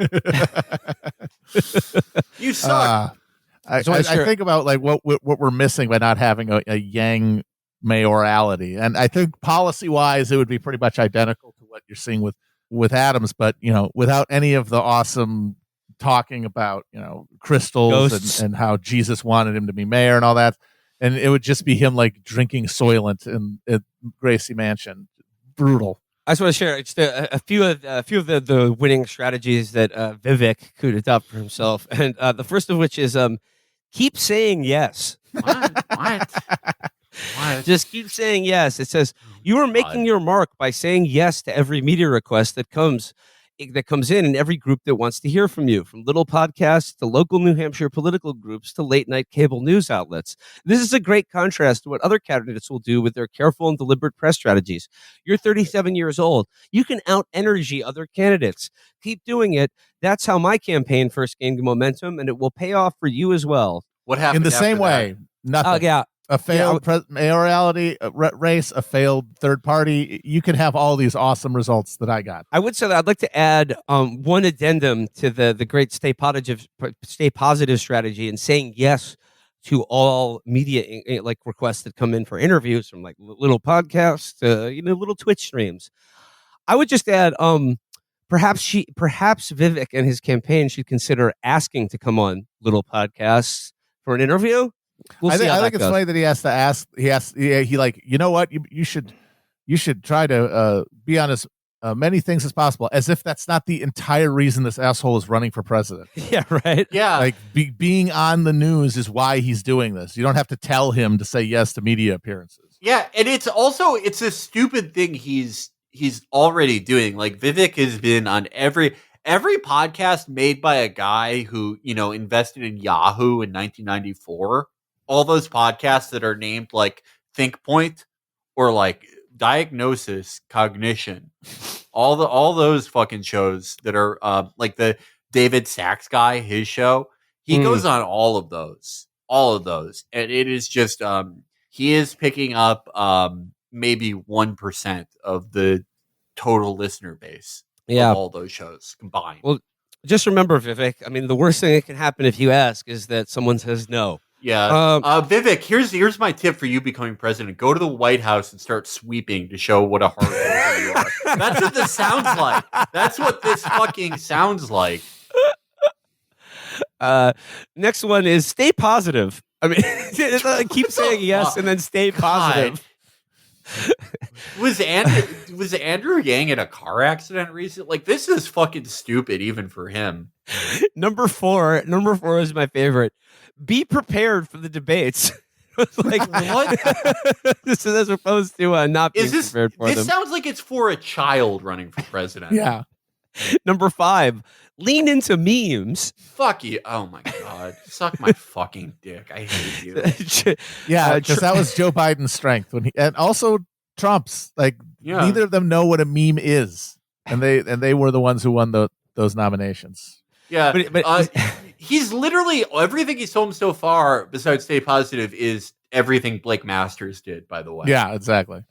Speaker 2: You suck.
Speaker 3: I think about like what we're missing by not having a Yang mayorality, and I think policy wise it would be pretty much identical to what you're seeing with Adams, but without any of the awesome talking about crystals and how Jesus wanted him to be mayor and all that, and it would just be him like drinking Soylent in Gracie Mansion. Brutal.
Speaker 1: I just want to share just a few of the winning strategies that Vivek could adopt for himself, and the first of which is keep saying yes.
Speaker 2: What?
Speaker 1: Just keep saying yes. It says you are making your mark by saying yes to every media request that comes in every group that wants to hear from you, from little podcasts to local New Hampshire political groups to late night cable news outlets. This is a great contrast to what other candidates will do with their careful and deliberate press strategies. You're 37 years old. You can out-energy other candidates. Keep doing it. That's how my campaign first gained momentum, and it will pay off for you as well.
Speaker 2: What happened
Speaker 3: in the same way? Nothing.
Speaker 1: Yeah.
Speaker 3: A failed mayoralty race, a failed third party. You can have all these awesome results that I got.
Speaker 1: I would say that I'd like to add one addendum to the great stay positive strategy, and saying yes to all media like requests that come in for interviews, from like little podcasts to little Twitch streams. I would just add perhaps Vivek and his campaign should consider asking to come on little podcasts for an interview. We'll
Speaker 3: I think it's funny that he has to ask. He like, you know what? You should try to be on as many things as possible, as if that's not the entire reason this asshole is running for president.
Speaker 1: Yeah, right.
Speaker 2: Yeah,
Speaker 3: like being on the news is why he's doing this. You don't have to tell him to say yes to media appearances.
Speaker 2: Yeah, and it's a stupid thing he's already doing. Like Vivek has been on every podcast made by a guy who invested in Yahoo in 1994. All those podcasts that are named like Think Point or like Diagnosis, Cognition, all those fucking shows that are like the David Sachs guy, his show, he goes on all of those, and it is just he is picking up maybe 1% of the total listener base of all those shows combined.
Speaker 1: Well, just remember, Vivek, I mean, the worst thing that can happen if you ask is that someone says no.
Speaker 2: Yeah. Vivek, here's my tip for you becoming president. Go to the White House and start sweeping to show what a hard worker you are. That's what this sounds like. That's what this fucking sounds like.
Speaker 1: Next one is stay positive. I mean, keep saying yes and then stay positive.
Speaker 2: Was Andrew Yang in a car accident recently? Like, this is fucking stupid even for him.
Speaker 1: Number four is my favorite. Be prepared for the debates. Like, what? This is as opposed to not being prepared for them.
Speaker 2: This sounds like it's for a child running for president.
Speaker 3: Yeah.
Speaker 1: Number 5, lean into memes.
Speaker 2: Fuck you. Oh my God. God, suck my fucking dick. I hate you.
Speaker 3: Yeah, because that was Joe Biden's strength and also Trump's. Like neither of them know what a meme is, and they were the ones who won those nominations.
Speaker 2: Yeah, but he's literally everything he's told him so far, besides stay positive, is everything Blake Masters did. By the way,
Speaker 3: yeah, exactly.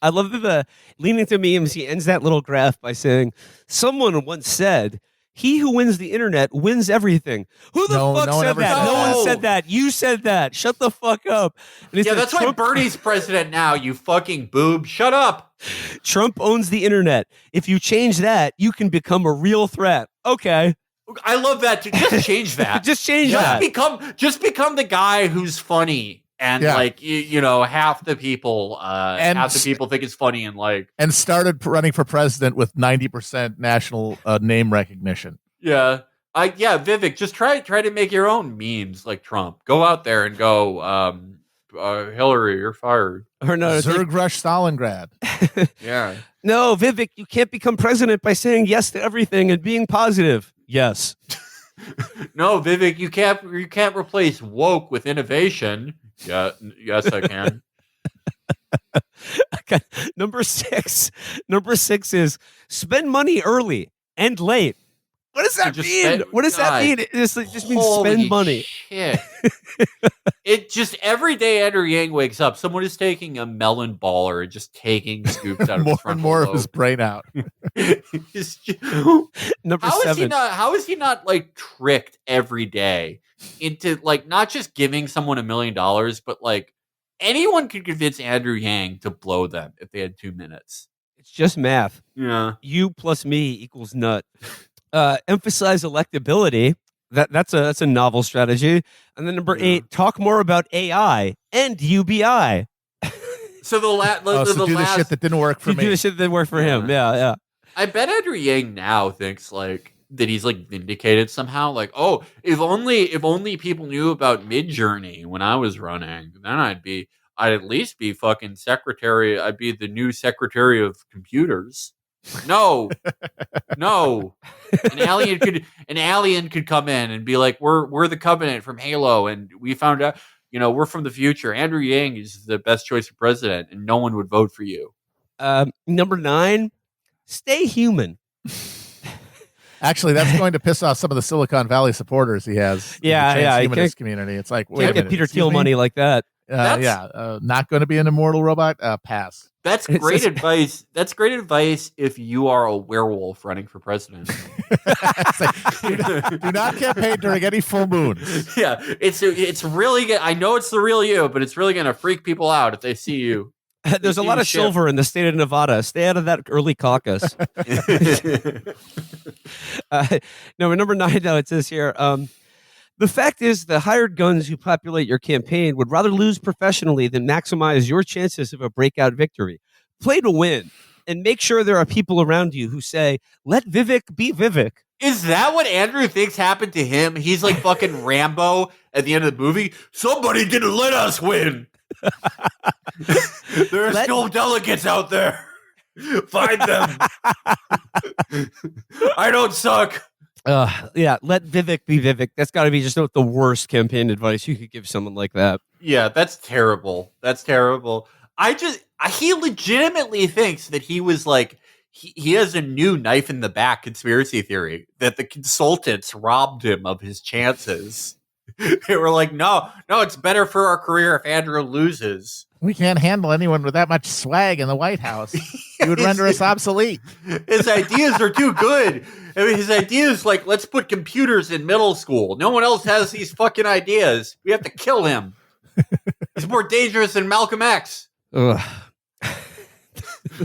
Speaker 1: I love that leaning to memes. He ends that little graph by saying, "Someone once said." He who wins the internet wins everything. Who the fuck said that? No one said that. You said that. Shut the fuck up.
Speaker 2: And that's why Bernie's president now, you fucking boob. Shut up.
Speaker 1: Trump owns the internet. If you change that, you can become a real threat. Okay.
Speaker 2: I love that. Just change that.
Speaker 1: Just change that.
Speaker 2: Become the guy who's funny. And like half the people think it's funny
Speaker 3: and started running for president with 90% national name recognition.
Speaker 2: Yeah, Vivek, just try to make your own memes like Trump. Go out there and go, Hillary, you're fired.
Speaker 1: Or no,
Speaker 3: Zerg Rush Stalingrad.
Speaker 2: Yeah.
Speaker 1: No, Vivek, you can't become president by saying yes to everything and being positive. Yes.
Speaker 2: No, Vivek, you can't replace woke with innovation. Yeah, yes, I can.
Speaker 1: Okay. Number six is spend money early and late. What does that mean? What does that mean? It just means spend money.
Speaker 2: Shit. It just every day Andrew Yang wakes up, someone is taking a melon baller and just taking scoops out of his frontal
Speaker 3: more
Speaker 2: lobe.
Speaker 3: of his brain out.
Speaker 1: Number seven.
Speaker 2: How is he not like tricked every day into like not just giving someone $1 million, but like anyone could convince Andrew Yang to blow them if they had 2 minutes.
Speaker 1: It's just math.
Speaker 2: Yeah.
Speaker 1: You plus me equals nut. Emphasize electability. That's a novel strategy. And then number 8, talk more about AI and UBI.
Speaker 2: So the
Speaker 3: the shit that didn't work for me.
Speaker 1: Do the shit that didn't work for him. Yeah.
Speaker 2: I bet Andrew Yang now thinks like that he's like vindicated somehow. Like, oh, if only people knew about Midjourney when I was running, then I'd at least be fucking secretary. I'd be the new secretary of computers. No. An alien could come in and be like, we're the Covenant from Halo, and we found out, we're from the future. Andrew Yang is the best choice for president, and no one would vote for you.
Speaker 1: Number 9, stay human.
Speaker 3: Actually, that's going to piss off some of the Silicon Valley supporters he has.
Speaker 1: Yeah.
Speaker 3: In the humanist community. It's like, wait
Speaker 1: can't get Peter Thiel money like that.
Speaker 3: Not going to be an immortal robot. Pass.
Speaker 2: That's great advice. That's great advice if you are a werewolf running for president.
Speaker 3: Do not campaign during any full moons.
Speaker 2: Yeah, it's really good. I know it's the real you, but it's really going to freak people out if they see you.
Speaker 1: There's a lot of silver in the state of Nevada. Stay out of that early caucus. Number 9, though, it says here, the fact is the hired guns who populate your campaign would rather lose professionally than maximize your chances of a breakout victory. Play to win and make sure there are people around you who say, let Vivek be Vivek.
Speaker 2: Is that what Andrew thinks happened to him? He's like fucking Rambo at the end of the movie. Somebody didn't let us win. There are still delegates out there. Find them. I don't suck.
Speaker 1: Let Vivek be Vivek. That's got to be just the worst campaign advice you could give someone like that.
Speaker 2: Yeah, that's terrible. He legitimately thinks that he was like, he has a new knife in the back conspiracy theory that the consultants robbed him of his chances. They were like, no, it's better for our career if Andrew loses.
Speaker 3: We can't handle anyone with that much swag in the White House. He would render us obsolete.
Speaker 2: His ideas are too good. I mean, his ideas like, let's put computers in middle school. No one else has these fucking ideas. We have to kill him. He's more dangerous than Malcolm X.
Speaker 1: Ugh.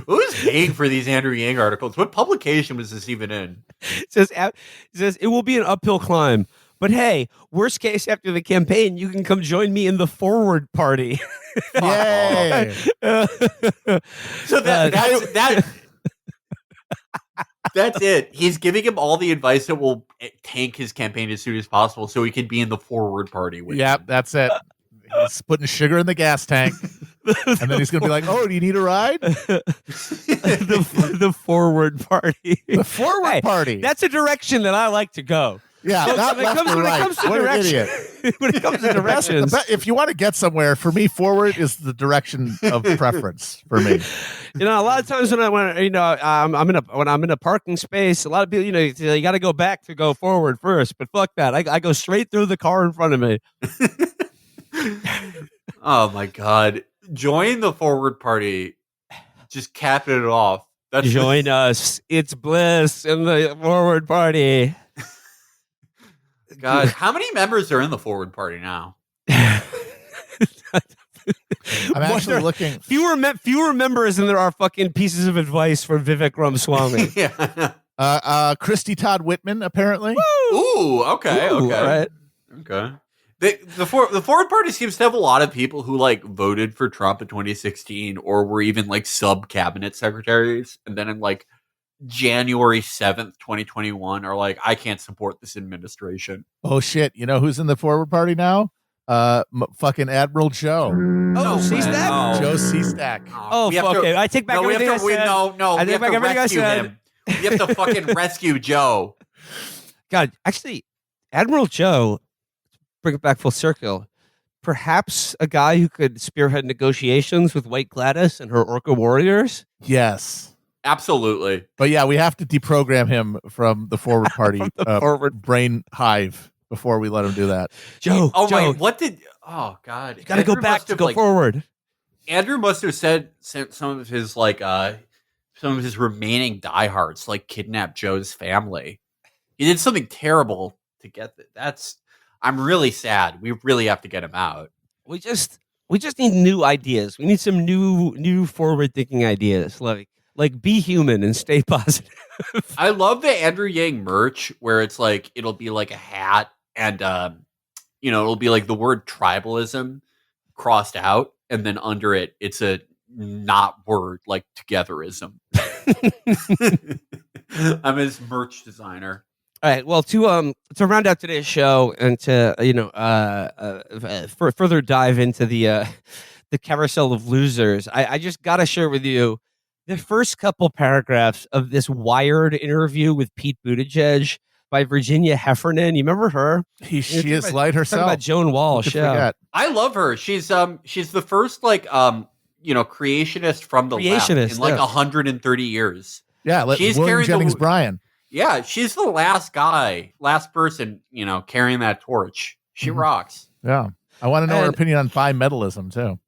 Speaker 2: Who's paying for these Andrew Yang articles? What publication was this even in?
Speaker 1: It says it will be an uphill climb. But hey, worst case after the campaign, you can come join me in the Forward Party.
Speaker 3: Yay!
Speaker 2: So that's it. He's giving him all the advice that will tank his campaign as soon as possible, so he can be in the Forward Party with
Speaker 3: Yep,
Speaker 2: him.
Speaker 3: that's it. He's putting sugar in the gas tank, and then he's going to be like, "Oh, do you need a ride?"
Speaker 1: the Forward Party.
Speaker 3: The Forward Party.
Speaker 1: That's a direction that I like to go.
Speaker 3: Yeah, not
Speaker 1: when it
Speaker 3: left
Speaker 1: comes,
Speaker 3: or
Speaker 1: when it
Speaker 3: right.
Speaker 1: comes to
Speaker 3: What an
Speaker 1: direction,
Speaker 3: idiot.
Speaker 1: when it comes to directions,
Speaker 3: If you want to get somewhere, for me, forward is the direction of preference for me.
Speaker 1: a lot of times when when I'm in a parking space, a lot of people, you got to go back to go forward first. But fuck that, I go straight through the car in front of me.
Speaker 2: Oh my god! Join the forward party. Just capping it off.
Speaker 1: Join us. It's bliss in the forward party.
Speaker 2: God, how many members are in the forward party now?
Speaker 3: I'm actually looking.
Speaker 1: Fewer members than there are fucking pieces of advice for Vivek Ramaswamy.
Speaker 2: Yeah.
Speaker 3: Christy Todd Whitman, apparently.
Speaker 2: Ooh, okay.
Speaker 1: Ooh, all right.
Speaker 2: Okay. The forward party seems to have a lot of people who like voted for Trump in 2016 or were even like sub cabinet secretaries, and then in like January 7th, 2021 are like, I can't support this administration.
Speaker 3: Oh shit! You know who's in the forward party now? Fucking Admiral Joe.
Speaker 1: Oh,
Speaker 2: Seastack?
Speaker 3: Joe Seastack.
Speaker 1: Oh, fuck it. I take back everything I said.
Speaker 2: I take back everything I said. Him. We have to fucking rescue Joe.
Speaker 1: God, actually, Admiral Joe, bring it back full circle, perhaps a guy who could spearhead negotiations with White Gladis and her Orca warriors?
Speaker 3: Yes.
Speaker 2: Absolutely.
Speaker 3: But yeah, we have to deprogram him from the forward party brain hive before we let him do that.
Speaker 1: Joe,
Speaker 2: Right. What did... Oh, God.
Speaker 1: You got to go back to go forward.
Speaker 2: Andrew must have sent some of his, like, some of his remaining diehards, like, kidnap Joe's family. He did something terrible to get that. That's... I'm really sad. We really have to get him out.
Speaker 1: We just need new ideas. We need some new forward-thinking ideas, like be human and stay positive.
Speaker 2: I love the Andrew Yang merch where it's like it'll be like a hat and it'll be like the word tribalism crossed out, and then under it it's a not word like togetherism. I'm his merch designer.
Speaker 1: All right. Well, to round out today's show and to further dive into the carousel of losers, I just got to share with you the first couple paragraphs of this Wired interview with Pete Buttigieg by Virginia Heffernan. You remember her?
Speaker 3: She is light herself.
Speaker 1: Talking about Joan Walsh. Yeah.
Speaker 2: I love her. She's the first creationist from the left in like 130 years.
Speaker 3: Yeah, she's William Jennings Bryan.
Speaker 2: Yeah, she's the last person, carrying that torch. She rocks.
Speaker 3: Yeah. I want to know her opinion on bimetallism too.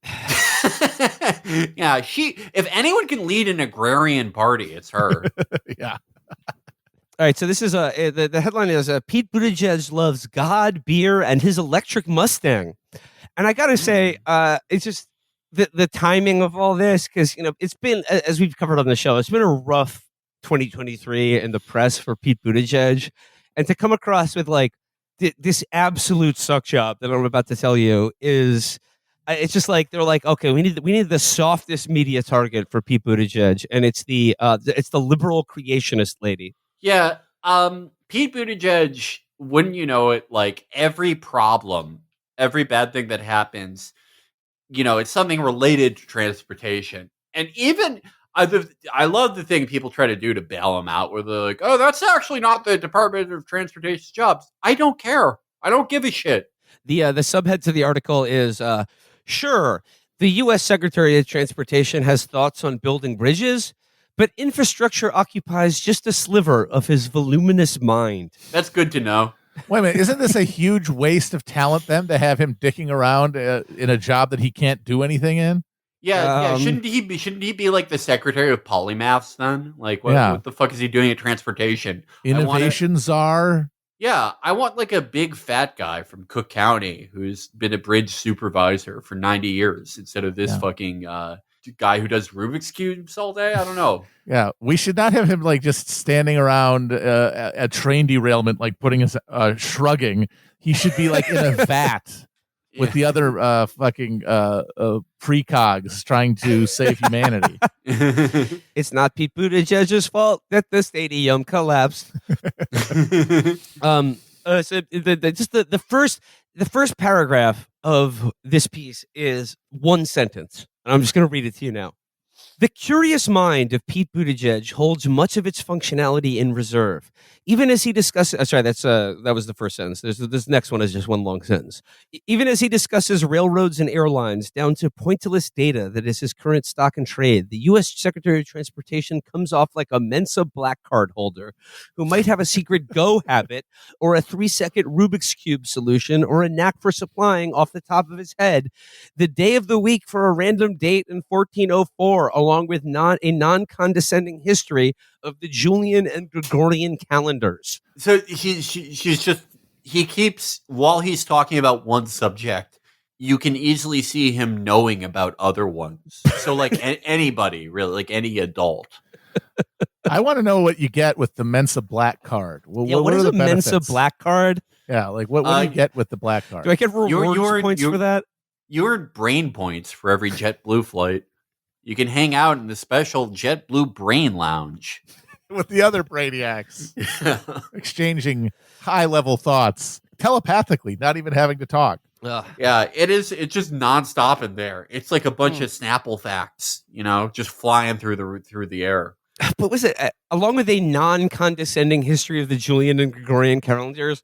Speaker 2: Yeah, if anyone can lead an agrarian party, it's her.
Speaker 3: Yeah.
Speaker 1: All right, so this is the headline is Pete Buttigieg loves God, beer, and his electric Mustang. And I got to say, it's just the timing of all this, because it's been, as we've covered on the show, it's been a rough 2023 in the press for Pete Buttigieg, and to come across with like this absolute suck job that I'm about to tell you is, it's just like they're like, okay, we need the softest media target for Pete Buttigieg, and it's the liberal creationist lady.
Speaker 2: Yeah, Pete Buttigieg, wouldn't you know it? Like every problem, every bad thing that happens, it's something related to transportation, and even. I love the thing people try to do to bail him out, where they're like, "Oh, that's actually not the Department of Transportation's jobs." I don't care. I don't give a shit.
Speaker 1: The subhead to the article is, sure, the U.S. Secretary of Transportation has thoughts on building bridges, but infrastructure occupies just a sliver of his voluminous mind.
Speaker 2: That's good to know.
Speaker 3: Wait a minute, isn't this a huge waste of talent then to have him dicking around in a job that he can't do anything in?
Speaker 2: Yeah. Shouldn't he be like the secretary of polymaths then? Like, what the fuck is he doing at transportation?
Speaker 3: Innovation czar.
Speaker 2: Yeah, I want like a big fat guy from Cook County who's been a bridge supervisor for 90 years instead of this fucking guy who does Rubik's cubes all day. I don't know.
Speaker 3: Yeah, we should not have him like just standing around a train derailment, like putting his shrugging. He should be like in a vat. With the other fucking precogs trying to save humanity.
Speaker 1: It's not Pete Buttigieg's fault that the stadium collapsed. So the first paragraph of this piece is one sentence, and I'm just going to read it to you now. The curious mind of Pete Buttigieg holds much of its functionality in reserve. Even as he discusses, sorry, that was the first sentence. This next one is just one long sentence. Even as he discusses railroads and airlines down to pointillist data that is his current stock and trade, the U.S. Secretary of Transportation comes off like a Mensa black card holder who might have a secret Go habit or a 3-second Rubik's Cube solution or a knack for supplying off the top of his head the day of the week for a random date in 1404, along with a non-condescending history of the Julian and Gregorian calendars.
Speaker 2: So he keeps, while he's talking about one subject, you can easily see him knowing about other ones. So like anybody, really, like any adult.
Speaker 3: I want to know what you get with the Mensa black card. Well,
Speaker 1: what is
Speaker 3: are
Speaker 1: a
Speaker 3: the benefits?
Speaker 1: Mensa black card?
Speaker 3: Yeah, like what do you get with the black card?
Speaker 1: Do I get rewards points for that?
Speaker 2: You earn brain points for every JetBlue flight. You can hang out in the special JetBlue Brain Lounge
Speaker 3: with the other brainiacs, exchanging high-level thoughts telepathically, not even having to talk.
Speaker 2: Yeah, it's just nonstop in there. It's like a bunch of Snapple facts, just flying through the air.
Speaker 1: But was it along with a non-condescending history of the Julian and Gregorian calendars?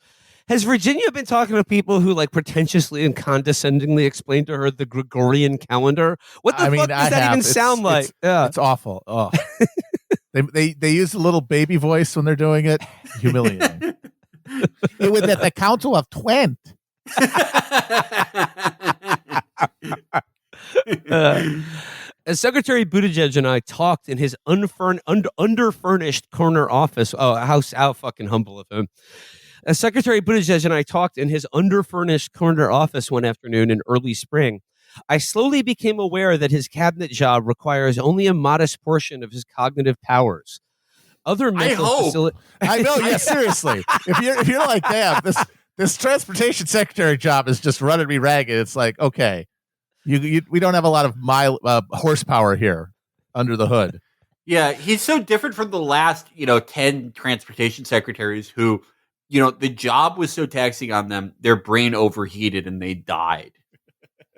Speaker 1: Has Virginia been talking to people who like pretentiously and condescendingly explain to her the Gregorian calendar? What the fuck does that even sound like?
Speaker 3: It's awful. Oh. they use a little baby voice when they're doing it. Humiliating. It was at the Council of Twent.
Speaker 1: As Secretary Buttigieg and I talked in his underfurnished corner office. Oh, how fucking humble of him. As Secretary Buttigieg and I talked in his underfurnished corner office one afternoon in early spring, I slowly became aware that his cabinet job requires only a modest portion of his cognitive powers. Other mental
Speaker 3: I know, yeah, seriously. If you're like, damn, this transportation secretary job is just running me ragged, it's like, okay, we don't have a lot of horsepower here under the hood.
Speaker 2: Yeah, he's so different from the last, 10 transportation secretaries who, the job was so taxing on them, their brain overheated and they died.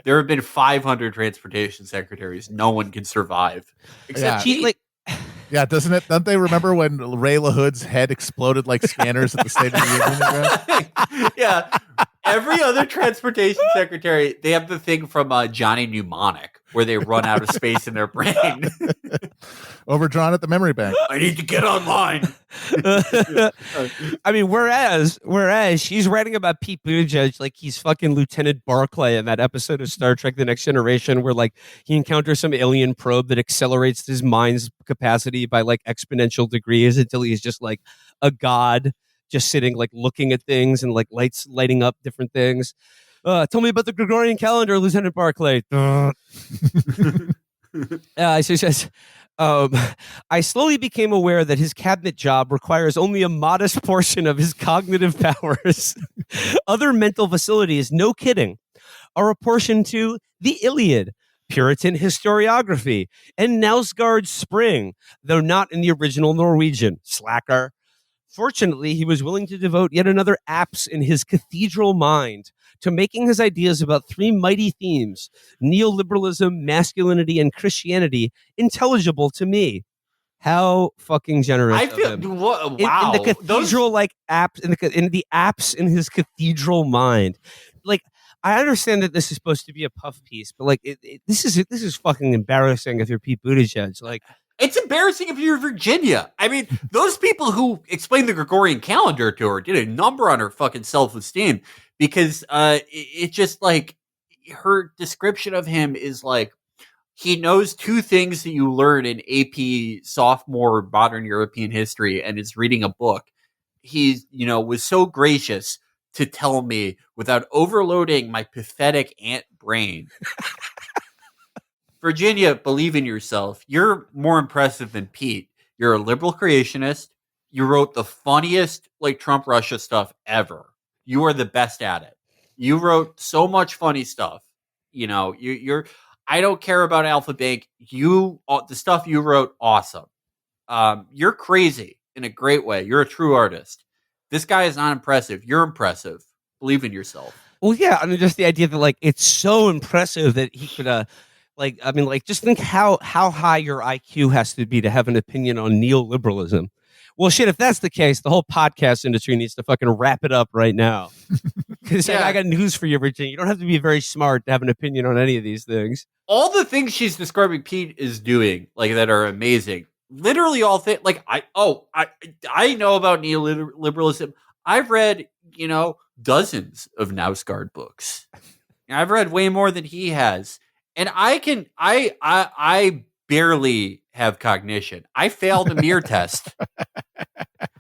Speaker 2: There have been 500 transportation secretaries. No one can survive. Except
Speaker 3: Yeah, don't they remember when Ray LaHood's head exploded like scanners at the State of the
Speaker 2: Union? Yeah. Every other transportation secretary, they have the thing from Johnny Mnemonic where they run out of space in their brain.
Speaker 3: Overdrawn at the memory bank.
Speaker 2: I need to get online.
Speaker 1: I mean, whereas she's writing about Pete Buttigieg like he's fucking Lieutenant Barclay in that episode of Star Trek The Next Generation where like he encounters some alien probe that accelerates his mind's capacity by like exponential degrees until he's just like a god just sitting like looking at things and like lighting up different things. Tell me about the Gregorian calendar, Lieutenant Barclay. She says, I slowly became aware that his cabinet job requires only a modest portion of his cognitive powers. Other mental facilities, no kidding, are apportioned to the Iliad, Puritan historiography, and Nausgard Spring, though not in the original Norwegian. Slacker. Fortunately, he was willing to devote yet another apse in his cathedral mind to making his ideas about three mighty themes, neoliberalism, masculinity, and Christianity, intelligible to me. How fucking generous!
Speaker 2: I feel
Speaker 1: of him.
Speaker 2: Wow.
Speaker 1: In the cathedral, like apse in the apse in his cathedral mind, like. I understand that this is supposed to be a puff piece, but like this is fucking embarrassing if you're Pete Buttigieg. Like,
Speaker 2: it's embarrassing if you're Virginia. I mean, those people who explained the Gregorian calendar to her did a number on her fucking self-esteem because it just like her description of him is like he knows two things that you learn in AP sophomore modern European history and is reading a book. He, was so gracious to tell me without overloading my pathetic ant brain. Virginia, believe in yourself. You're more impressive than Pete. You're a liberal creationist. You wrote the funniest like Trump Russia stuff ever. You are the best at it. You wrote so much funny stuff. You're I don't care about Alpha Bank. The stuff you wrote, awesome. You're crazy in a great way. You're a true artist. This guy is not impressive. You're impressive. Believe in yourself.
Speaker 1: Well, yeah. I mean, just the idea that like it's so impressive that he could Like, I mean, like, just think how high your IQ has to be to have an opinion on neoliberalism. Well, shit, if that's the case, the whole podcast industry needs to fucking wrap it up right now. Because I got news for you, Virginia. You don't have to be very smart to have an opinion on any of these things.
Speaker 2: All the things she's describing Pete is doing, like, that are amazing. Literally all things. Like, I know about neoliberalism. I've read, dozens of Nausgard books. I've read way more than he has. And I barely have cognition. I failed a mirror test.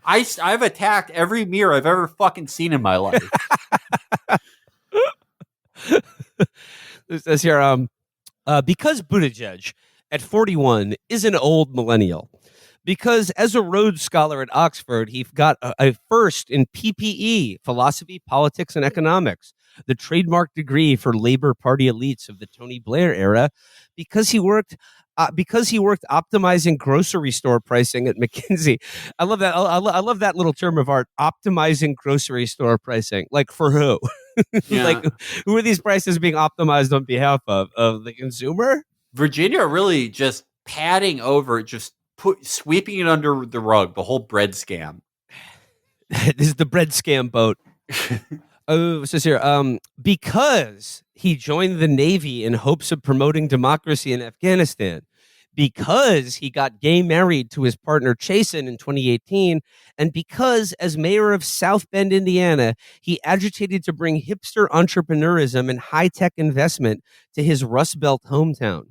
Speaker 2: I've attacked every mirror I've ever fucking seen in my life.
Speaker 1: It says here, because Buttigieg at 41 is an old millennial, because as a Rhodes Scholar at Oxford, he got a first in PPE, philosophy, politics, and economics, the trademark degree for Labor Party elites of the Tony Blair era, because he worked optimizing grocery store pricing at McKinsey. I love that. I love that little term of art, optimizing grocery store pricing. Like, for who?
Speaker 2: Yeah.
Speaker 1: Like, who are these prices being optimized on behalf of? Of the consumer?
Speaker 2: Virginia really just padding over, just sweeping it under the rug, the whole bread scam.
Speaker 1: This is the bread scam boat. Oh, it says here, because he joined the Navy in hopes of promoting democracy in Afghanistan, because he got gay married to his partner Chasen in 2018, and because, as mayor of South Bend, Indiana, he agitated to bring hipster entrepreneurism and high-tech investment to his Rust Belt hometown.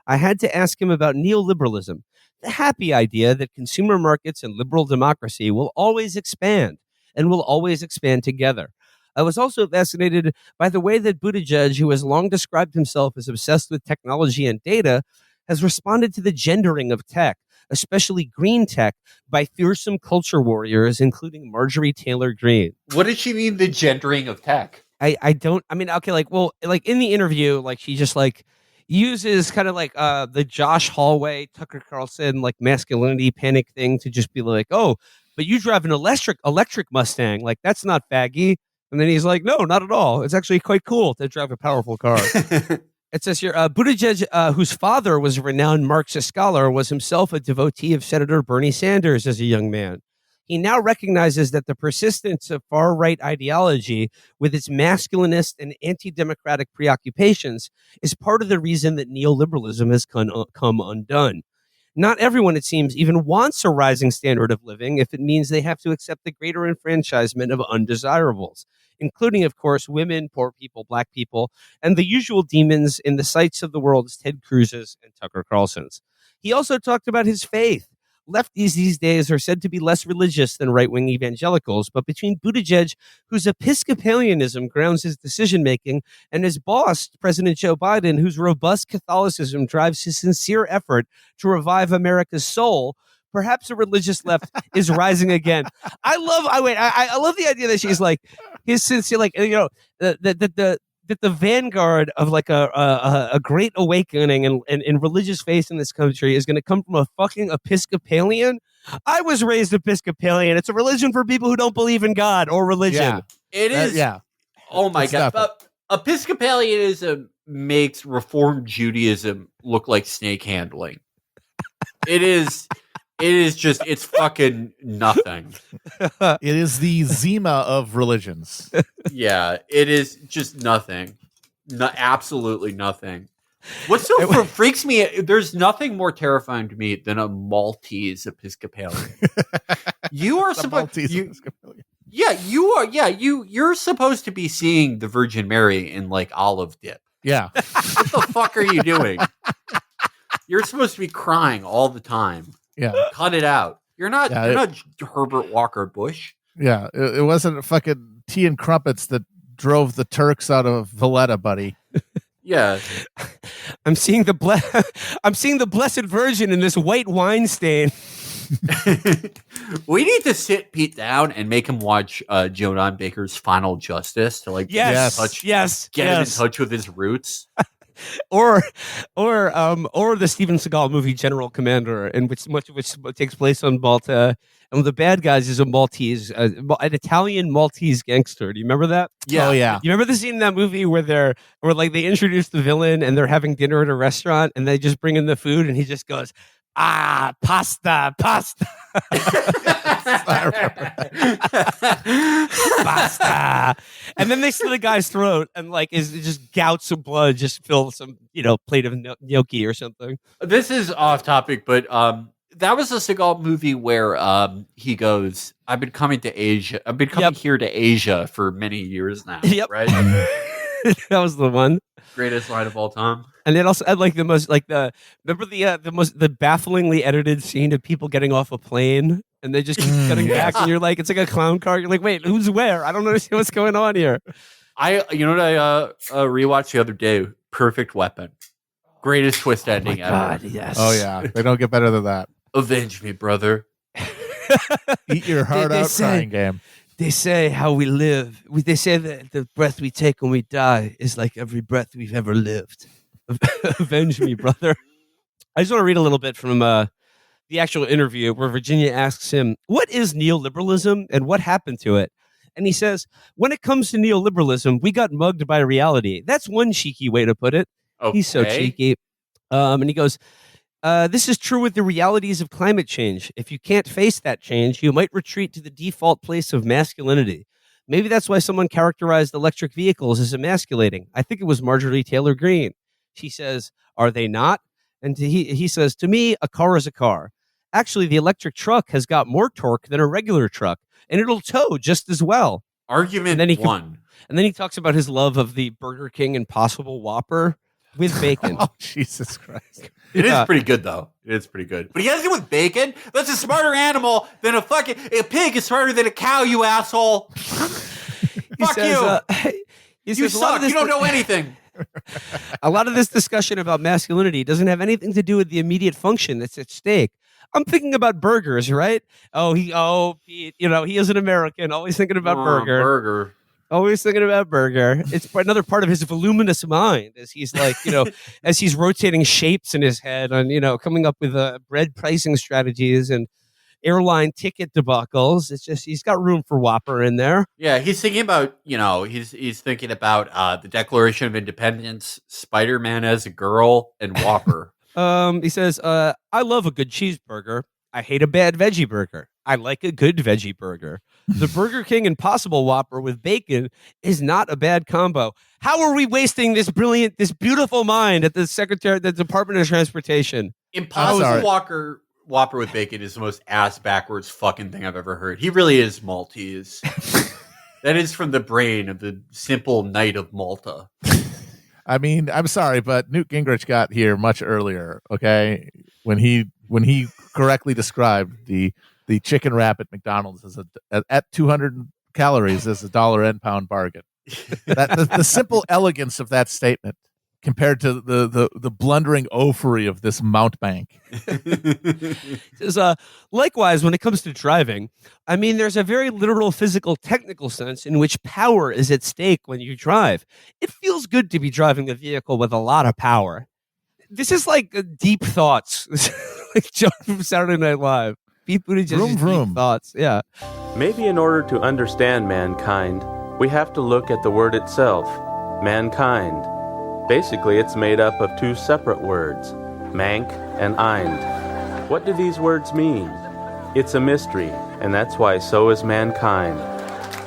Speaker 1: I had to ask him about neoliberalism, the happy idea that consumer markets and liberal democracy will always expand and will always expand together. I was also fascinated by the way that Buttigieg, who has long described himself as obsessed with technology and data, has responded to the gendering of tech, especially green tech, by fearsome culture warriors, including Marjorie Taylor Greene.
Speaker 2: What did she mean, the gendering of tech?
Speaker 1: In the interview, like, she just, like, uses kind of like the Josh Hallway, Tucker Carlson, like, masculinity panic thing to just be like, oh, but you drive an electric Mustang. Like, that's not faggy. And then he's like, no, not at all. It's actually quite cool to drive a powerful car. It says here, Buttigieg, whose father was a renowned Marxist scholar, was himself a devotee of Senator Bernie Sanders as a young man. He now recognizes that the persistence of far-right ideology with its masculinist and anti-democratic preoccupations is part of the reason that neoliberalism has come undone. Not everyone, it seems, even wants a rising standard of living if it means they have to accept the greater enfranchisement of undesirables, including, of course, women, poor people, black people, and the usual demons in the sights of the world's Ted Cruz's and Tucker Carlson's. He also talked about his faith. Lefties these days are said to be less religious than right-wing evangelicals, but between Buttigieg, whose Episcopalianism grounds his decision-making, and his boss, President Joe Biden, whose robust Catholicism drives his sincere effort to revive America's soul, perhaps a religious left is rising again. I love the idea that she's like, his sincere, like, that the vanguard of like a great awakening and religious faith in this country is going to come from a fucking Episcopalian. I was raised Episcopalian. It's a religion for people who don't believe in God or religion.
Speaker 2: Yeah, it is.
Speaker 3: Yeah.
Speaker 2: Oh my God. Episcopalianism makes Reformed Judaism look like snake handling. It is just, it's fucking nothing.
Speaker 3: It is the Zima of religions.
Speaker 2: Yeah, it is just nothing. Absolutely nothing. What so freaks me, there's nothing more terrifying to me than a Maltese Episcopalian. You are supposed you're supposed to be seeing the Virgin Mary in like olive dip.
Speaker 3: Yeah.
Speaker 2: What the fuck are you doing? You're supposed to be crying all the time.
Speaker 3: Yeah.
Speaker 2: Cut it out. You're not Herbert Walker Bush.
Speaker 3: Yeah. It wasn't fucking tea and crumpets that drove the Turks out of Valletta, buddy.
Speaker 2: Yeah.
Speaker 1: I'm seeing the Blessed Virgin in this white wine stain.
Speaker 2: We need to sit Pete down and make him watch Joan Baker's Final Justice to like get him in touch with his roots.
Speaker 1: or the Steven Seagal movie General Commander, in which takes place on Malta, and one of the bad guys is a Maltese, an Italian Maltese gangster. Do you remember that?
Speaker 3: Oh yeah.
Speaker 1: You remember the scene in that movie where they introduce the villain and they're having dinner at a restaurant and they just bring in the food and he just goes, pasta. Pasta. And then they slit the guy's throat and is just gouts of blood just fill some, plate of gnocchi or something.
Speaker 2: This is off topic, but that was a Seagal movie where he goes, I've been coming to Asia. I've been coming here to Asia for many years now.
Speaker 1: Yep.
Speaker 2: Right?
Speaker 1: That was the one.
Speaker 2: Greatest line of all time.
Speaker 1: And it also had the bafflingly edited scene of people getting off a plane and they just keep cutting back and you're like, it's like a clown car. You're like, wait, who's where? I don't understand what's going on here.
Speaker 2: You know what I rewatched the other day? Perfect Weapon. Greatest twist ending ever.
Speaker 1: God, yes.
Speaker 3: Oh yeah. They don't get better than that.
Speaker 2: Avenge me, brother.
Speaker 3: Eat your heart out crying game.
Speaker 1: They say how we live. They say that the breath we take when we die is like every breath we've ever lived. Avenge me, brother. I just want to read a little bit from the actual interview where Virginia asks him, what is neoliberalism and what happened to it? And he says, when it comes to neoliberalism, we got mugged by reality. That's one cheeky way to put it.
Speaker 2: Okay.
Speaker 1: He's so cheeky. And he goes, this is true with the realities of climate change. If you can't face that change, you might retreat to the default place of masculinity. Maybe that's why someone characterized electric vehicles as emasculating. I think it was Marjorie Taylor Greene. She says, are they not? And he says, to me, a car is a car. Actually, the electric truck has got more torque than a regular truck, and it'll tow just as well.
Speaker 2: Argument one.
Speaker 1: And then he talks about his love of the Burger King Impossible Whopper with bacon.
Speaker 3: Oh, Jesus Christ.
Speaker 2: It is pretty good, though. It is pretty good. But he has it with bacon? That's a smarter animal than a pig is smarter than a cow, you asshole. Fuck you. You suck. You don't know anything.
Speaker 1: A lot of this discussion about masculinity doesn't have anything to do with the immediate function that's at stake. I'm thinking about burgers, right? He is an American, always thinking about burger. Always thinking about burger. It's another part of his voluminous mind as he's as he's rotating shapes in his head and, coming up with bread pricing strategies and airline ticket debacles. It's just, he's got room for Whopper in there.
Speaker 2: Yeah. He's thinking about, he's thinking about the Declaration of Independence, Spider-Man as a girl, and Whopper.
Speaker 1: He says, I love a good cheeseburger. I hate a bad veggie burger. I like a good veggie burger. The Burger King Impossible Whopper with bacon is not a bad combo. How are we wasting this beautiful mind at the Department of Transportation?
Speaker 2: Impossible Whopper with bacon is the most ass backwards fucking thing I've ever heard. He really is Maltese. That is from the brain of the simple knight of Malta.
Speaker 3: I mean, I'm sorry, but Newt Gingrich got here much earlier, okay? When he correctly described the chicken wrap at McDonald's as at 200 calories as a $1 end pound bargain. The simple elegance of that statement compared to the blundering oafery of this mountebank.
Speaker 1: Likewise, when it comes to driving, I mean, there's a very literal, physical, technical sense in which power is at stake when you drive. It feels good to be driving a vehicle with a lot of power. This is like deep thoughts, like Joe from Saturday Night Live. People who just deep thoughts, yeah.
Speaker 6: Maybe in order to understand mankind, we have to look at the word itself, mankind. Basically, it's made up of two separate words, mank and eind. What do these words mean? It's a mystery, and that's why so is mankind.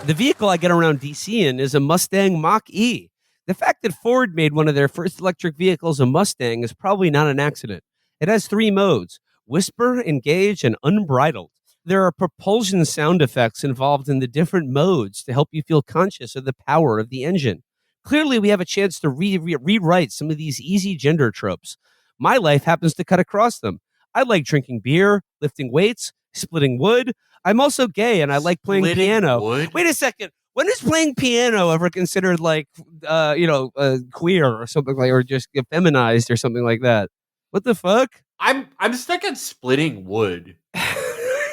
Speaker 1: The vehicle I get around DC in is a Mustang Mach-E. The fact that Ford made one of their first electric vehicles a Mustang is probably not an accident. It has 3 modes: whisper, engage, and unbridled. There are propulsion sound effects involved in the different modes to help you feel conscious of the power of the engine. Clearly, we have a chance to rewrite some of these easy gender tropes. My life happens to cut across them. I like drinking beer, lifting weights, splitting wood. I'm also gay, and I like playing piano.
Speaker 2: Wood?
Speaker 1: Wait a second. When is playing piano ever considered queer or something like, or just feminized or something like that? What the fuck?
Speaker 2: I'm stuck on splitting wood.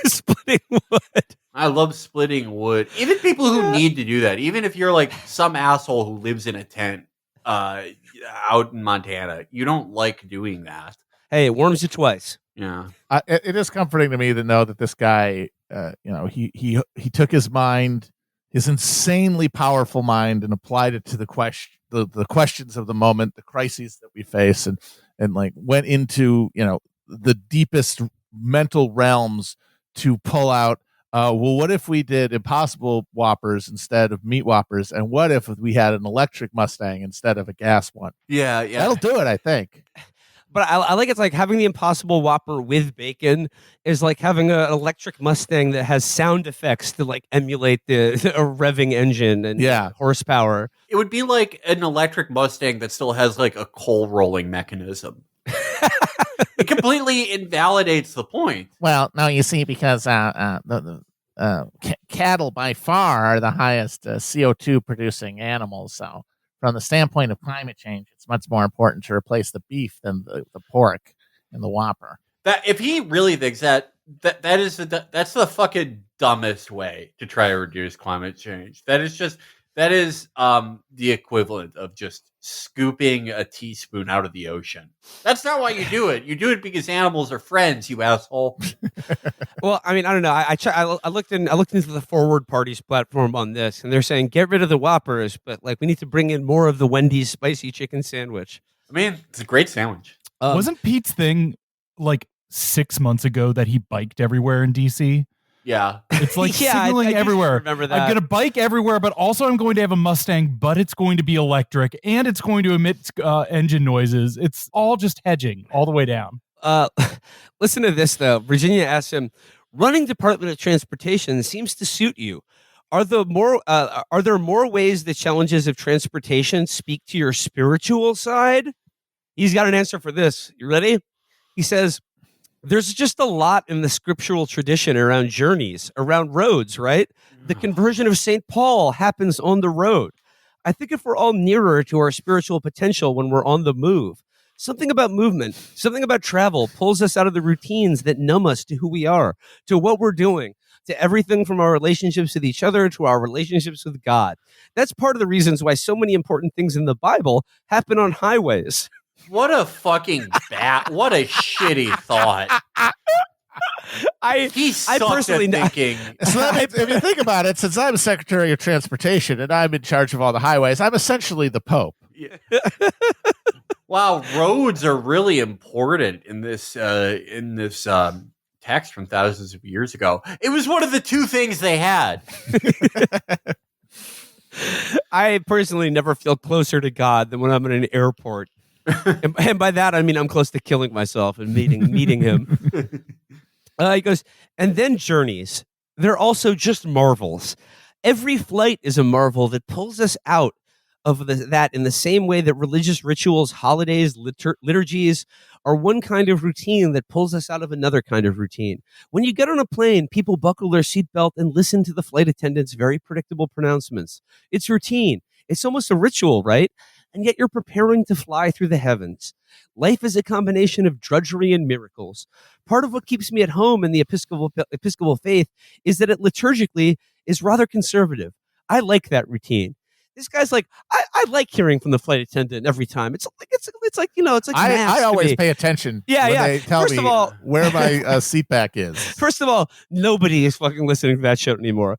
Speaker 1: Splitting wood.
Speaker 2: I love splitting wood. Even people who need to do that, even if you're like some asshole who lives in a tent, out in Montana. You don't like doing that.
Speaker 1: Hey, it warms you twice.
Speaker 2: Yeah.
Speaker 3: It is comforting to me to know that this guy, he took his mind, his insanely powerful mind, and applied it to the questions of the moment, the crises that we face, and like went into the deepest mental realms to pull out. What if we did Impossible Whoppers instead of meat Whoppers, and what if we had an electric Mustang instead of a gas one?
Speaker 2: Yeah.
Speaker 3: That'll do it, I think.
Speaker 1: But I like it's like having the Impossible Whopper with bacon is like having an electric Mustang that has sound effects to like emulate a revving engine and horsepower.
Speaker 2: It would be like an electric Mustang that still has like a coal rolling mechanism. It completely invalidates the point.
Speaker 3: Well, no, you see, because cattle by far are the highest CO2 producing animals. So from the standpoint of climate change, it's much more important to replace the beef than the pork in the Whopper.
Speaker 2: That if he really thinks that's the fucking dumbest way to try to reduce climate change. That is the equivalent of just scooping a teaspoon out of the ocean. That's not why you do it. You do it because animals are friends, you asshole.
Speaker 1: Well, I mean, I don't know. I looked into the Forward Party's platform on this, and they're saying get rid of the Whoppers, but like we need to bring in more of the Wendy's spicy chicken sandwich.
Speaker 2: I mean, it's a great sandwich.
Speaker 7: Wasn't Pete's thing like 6 months ago that he biked everywhere in DC?
Speaker 2: Yeah.
Speaker 7: It's like signaling everywhere.
Speaker 1: Remember that.
Speaker 7: I'm going to bike everywhere, but also I'm going to have a Mustang, but it's going to be electric and it's going to emit engine noises. It's all just hedging all the way down.
Speaker 1: Listen to this, though. Virginia asks him, running Department of Transportation seems to suit you. Are there more ways the challenges of transportation speak to your spiritual side? He's got an answer for this. You ready? He says, there's just a lot in the scriptural tradition around journeys, around roads, right? The conversion of St. Paul happens on the road. I think if we're all nearer to our spiritual potential when we're on the move, something about movement, something about travel pulls us out of the routines that numb us to who we are, to what we're doing, to everything from our relationships with each other to our relationships with God. That's part of the reasons why so many important things in the Bible happen on highways.
Speaker 2: What a fucking what a shitty thought. I personally thinking.
Speaker 3: So if you think about it, since I'm Secretary of Transportation and I'm in charge of all the highways, I'm essentially the Pope.
Speaker 2: Yeah. Wow, roads are really important in this text from thousands of years ago. It was one of the two things they had.
Speaker 1: I personally never feel closer to God than when I'm in an airport. and by that, I mean I'm close to killing myself and meeting him. He goes, and then journeys. They're also just marvels. Every flight is a marvel that pulls us out of that in the same way that religious rituals, holidays, liturgies are one kind of routine that pulls us out of another kind of routine. When you get on a plane, people buckle their seatbelt and listen to the flight attendant's very predictable pronouncements. It's routine. It's almost a ritual, right? And yet you're preparing to fly through the heavens. Life is a combination of drudgery and miracles. Part of what keeps me at home in the Episcopal faith is that it liturgically is rather conservative. I like that routine. This guy's like, I like hearing from the flight attendant every time. It's like
Speaker 3: I always pay attention.
Speaker 1: Yeah,
Speaker 3: when
Speaker 1: yeah.
Speaker 3: They tell me where my seat back is.
Speaker 1: First of all, nobody is fucking listening to that shit anymore.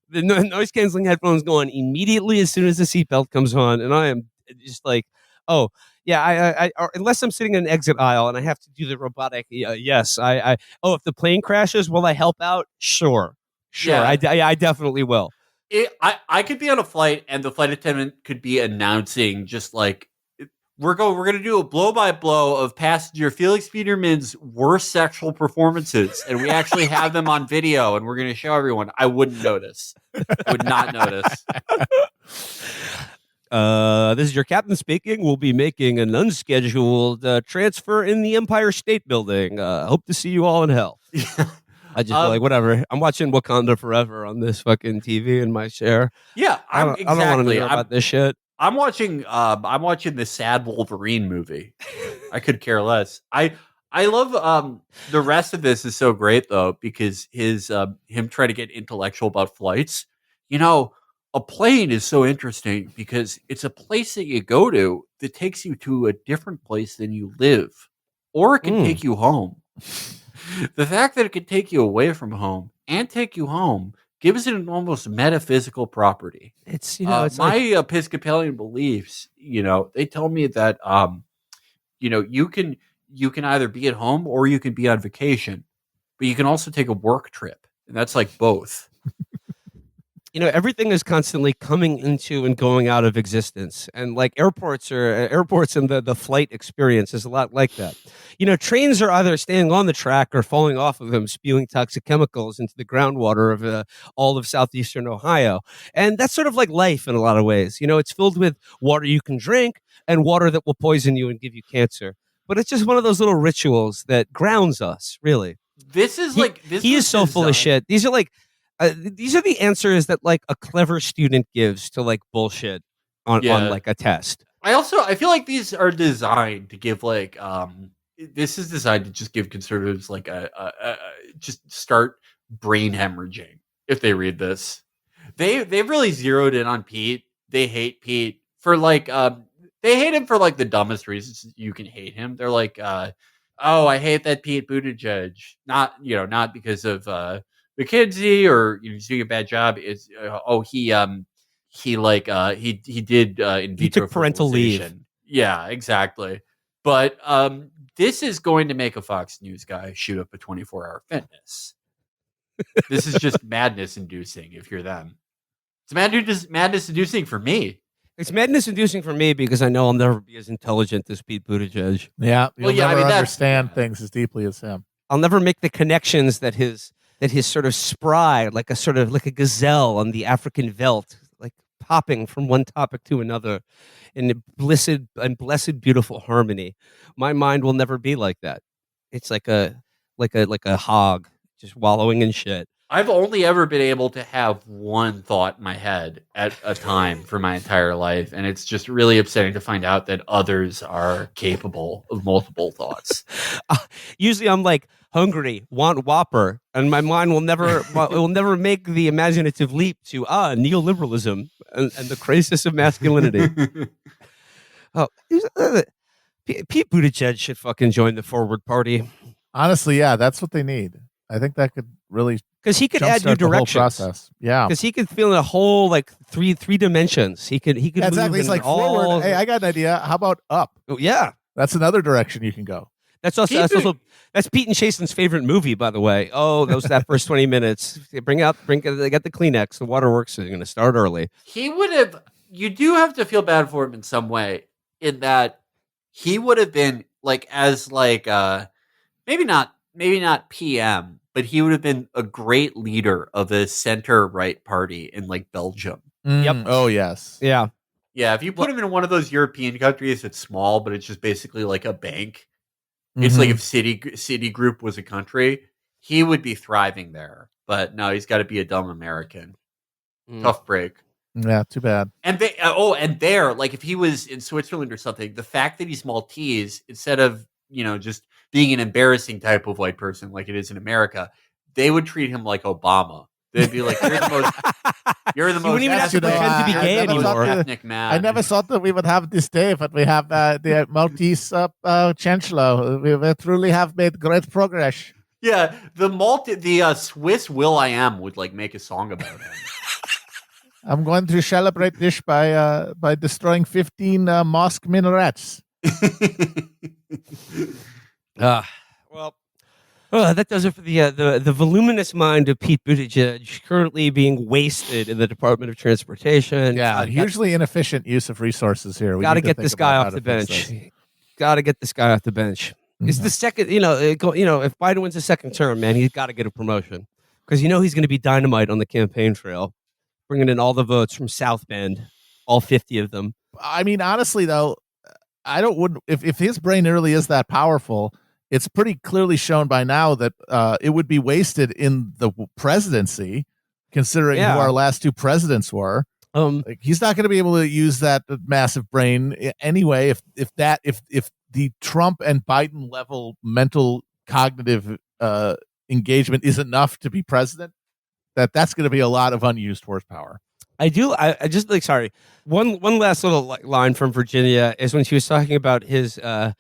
Speaker 1: The noise canceling headphones go on immediately as soon as the seatbelt comes on, and I am just like, oh yeah, I unless I'm sitting in an exit aisle and I have to do the robotic. Yes, if the plane crashes, will I help out? Sure. Yeah. I definitely will.
Speaker 2: I could be on a flight and the flight attendant could be announcing just like we're going to do a blow by blow of passenger Felix Biederman's worst sexual performances, and we actually have them on video, and we're going to show everyone. I wouldn't notice. I would not notice.
Speaker 1: This is your captain speaking. We'll be making an unscheduled transfer in the Empire State Building. Hope to see you all in hell. I just feel like whatever. I'm watching Wakanda Forever on this fucking TV in my chair.
Speaker 2: Yeah,
Speaker 1: I don't want to know about this shit.
Speaker 2: I'm watching the sad Wolverine movie. I could care less. I love the rest of this is so great though because his him trying to get intellectual about flights. You know, a plane is so interesting because it's a place that you go to that takes you to a different place than you live, or it can take you home. The fact that it can take you away from home and take you home gives it an almost metaphysical property.
Speaker 1: It's it's
Speaker 2: my
Speaker 1: like,
Speaker 2: Episcopalian beliefs. They tell me that you can either be at home or you can be on vacation, but you can also take a work trip, and that's like both.
Speaker 1: everything is constantly coming into and going out of existence, and like airports and the flight experience is a lot like that. Trains are either staying on the track or falling off of them, spewing toxic chemicals into the groundwater of all of southeastern Ohio, and that's sort of like life in a lot of ways. It's filled with water you can drink and water that will poison you and give you cancer. But it's just one of those little rituals that grounds us, really. He is so full of shit. These are the answers that like a clever student gives to like bullshit on like a test.
Speaker 2: I feel like these are designed to give like this is designed to just give conservatives like just start brain hemorrhaging if they read this. They've really zeroed in on Pete. They hate Pete for like they hate him for like the dumbest reasons you can hate him. They're like oh, I hate that Pete Buttigieg. Not because of McKinsey or he's doing a bad job. Is he did in vitro
Speaker 1: he took parental leave.
Speaker 2: fertilization. Yeah, exactly. But this is going to make a Fox News guy shoot up a 24-hour fitness. This is just madness inducing if you're them. It's madness inducing for me.
Speaker 1: It's madness inducing for me because I know I'll never be as intelligent as Pete Buttigieg.
Speaker 3: Yeah, you'll never understand things as deeply as him.
Speaker 1: I'll never make the connections that his sort of spry, like a gazelle on the African veldt, like popping from one topic to another in blessed beautiful harmony. My mind will never be like that. It's like a hog just wallowing in shit.
Speaker 2: I've only ever been able to have one thought in my head at a time for my entire life, and it's just really upsetting to find out that others are capable of multiple thoughts.
Speaker 1: Usually I'm like hungry, want Whopper, and my mind will never make the imaginative leap to neoliberalism and the crisis of masculinity. Pete Buttigieg should fucking join the Forward Party.
Speaker 3: Honestly, yeah, that's what they need. I think that could really
Speaker 1: because he could add new directions.
Speaker 3: Process. Yeah,
Speaker 1: because he could feel in a whole like three dimensions. He could
Speaker 3: exactly. It's like forward. Hey, I got an idea. How about up?
Speaker 1: Oh, yeah,
Speaker 3: that's another direction you can go.
Speaker 1: That's Pete and Chasen's favorite movie, by the way. Oh, that was that first 20 minutes. They get the Kleenex. The waterworks are going to start early.
Speaker 2: He would have. You do have to feel bad for him in some way, in that he would have been like maybe not PM, but he would have been a great leader of a center-right party in like Belgium.
Speaker 1: Yep.
Speaker 3: Oh, yes.
Speaker 1: Yeah.
Speaker 2: Yeah, if you put him in one of those European countries that's small, but it's just basically like a bank. It's like if Citigroup was a country, he would be thriving there. But no, he's got to be a dumb American. Tough break.
Speaker 3: Yeah, too bad.
Speaker 2: And there, like if he was in Switzerland or something, the fact that he's Maltese, instead of just being an embarrassing type of white person like it is in America, they would treat him like Obama. They'd be like, you're the most. You
Speaker 1: wouldn't even have to pretend to be gay anymore.
Speaker 2: Ethnic man.
Speaker 3: I never thought that we would have this day, but we have the Maltese chancellor. We truly have made great progress.
Speaker 2: Yeah, the Swiss Will.i.am would like make a song about him.
Speaker 3: I'm going to celebrate this by destroying 15 mosque minarets.
Speaker 1: That does it for the voluminous mind of Pete Buttigieg, currently being wasted in the Department of Transportation.
Speaker 3: Yeah, hugely inefficient use of resources here.
Speaker 1: Got to get this guy off the bench. Got to get this guy off the bench. It's the second, if Biden wins a second term, man, he's got to get a promotion because he's going to be dynamite on the campaign trail, bringing in all the votes from South Bend, all 50 of them.
Speaker 3: I mean, honestly, though, if his brain really is that powerful, it's pretty clearly shown by now that it would be wasted in the presidency, considering who our last two presidents were. He's not going to be able to use that massive brain anyway. If the Trump and Biden level mental cognitive engagement is enough to be president, that's going to be a lot of unused horsepower.
Speaker 1: I do. I just like, sorry. One last little line from Virginia is when she was talking about his, how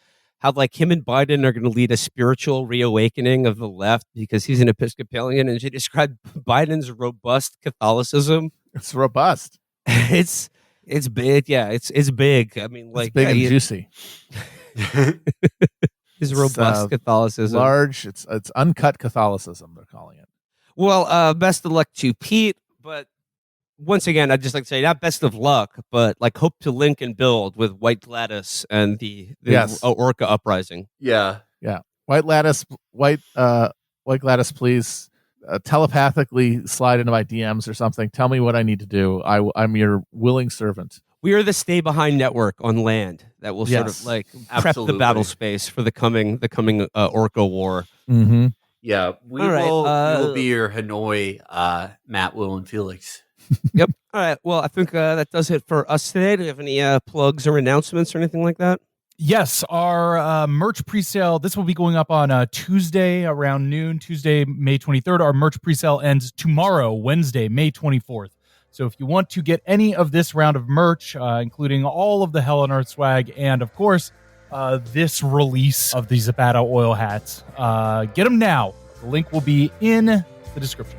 Speaker 1: like him and Biden are going to lead a spiritual reawakening of the left because he's an Episcopalian. And she described Biden's robust Catholicism.
Speaker 3: It's robust.
Speaker 1: It's big. Yeah. It's big. I mean, like
Speaker 3: it's big and juicy.
Speaker 1: His robust Catholicism.
Speaker 3: Large. It's uncut Catholicism, they're calling it.
Speaker 1: Well, best of luck to Pete. But once again, I'd just like to say not best of luck, but like hope to link and build with White Gladis and the Orca uprising.
Speaker 2: Yeah.
Speaker 3: White Gladys, please telepathically slide into my DMs or something. Tell me what I need to do. I'm your willing servant.
Speaker 1: We are the Stay Behind network on land that will sort of like prep the battle space for the coming Orca war.
Speaker 3: Mm-hmm.
Speaker 2: Yeah, we will be your Hanoi, Matt, Will, and Felix.
Speaker 1: Yep. All right. Well, I think that does it for us today. Do you have any plugs or announcements or anything like that?
Speaker 7: Yes, our merch presale, this will be going up on Tuesday around noon, Tuesday, May 23rd. Our merch presale ends tomorrow, Wednesday, May 24th. So if you want to get any of this round of merch, including all of the Hell on Earth swag and, of course, this release of the Zapata oil hats, get them now. The link will be in the description.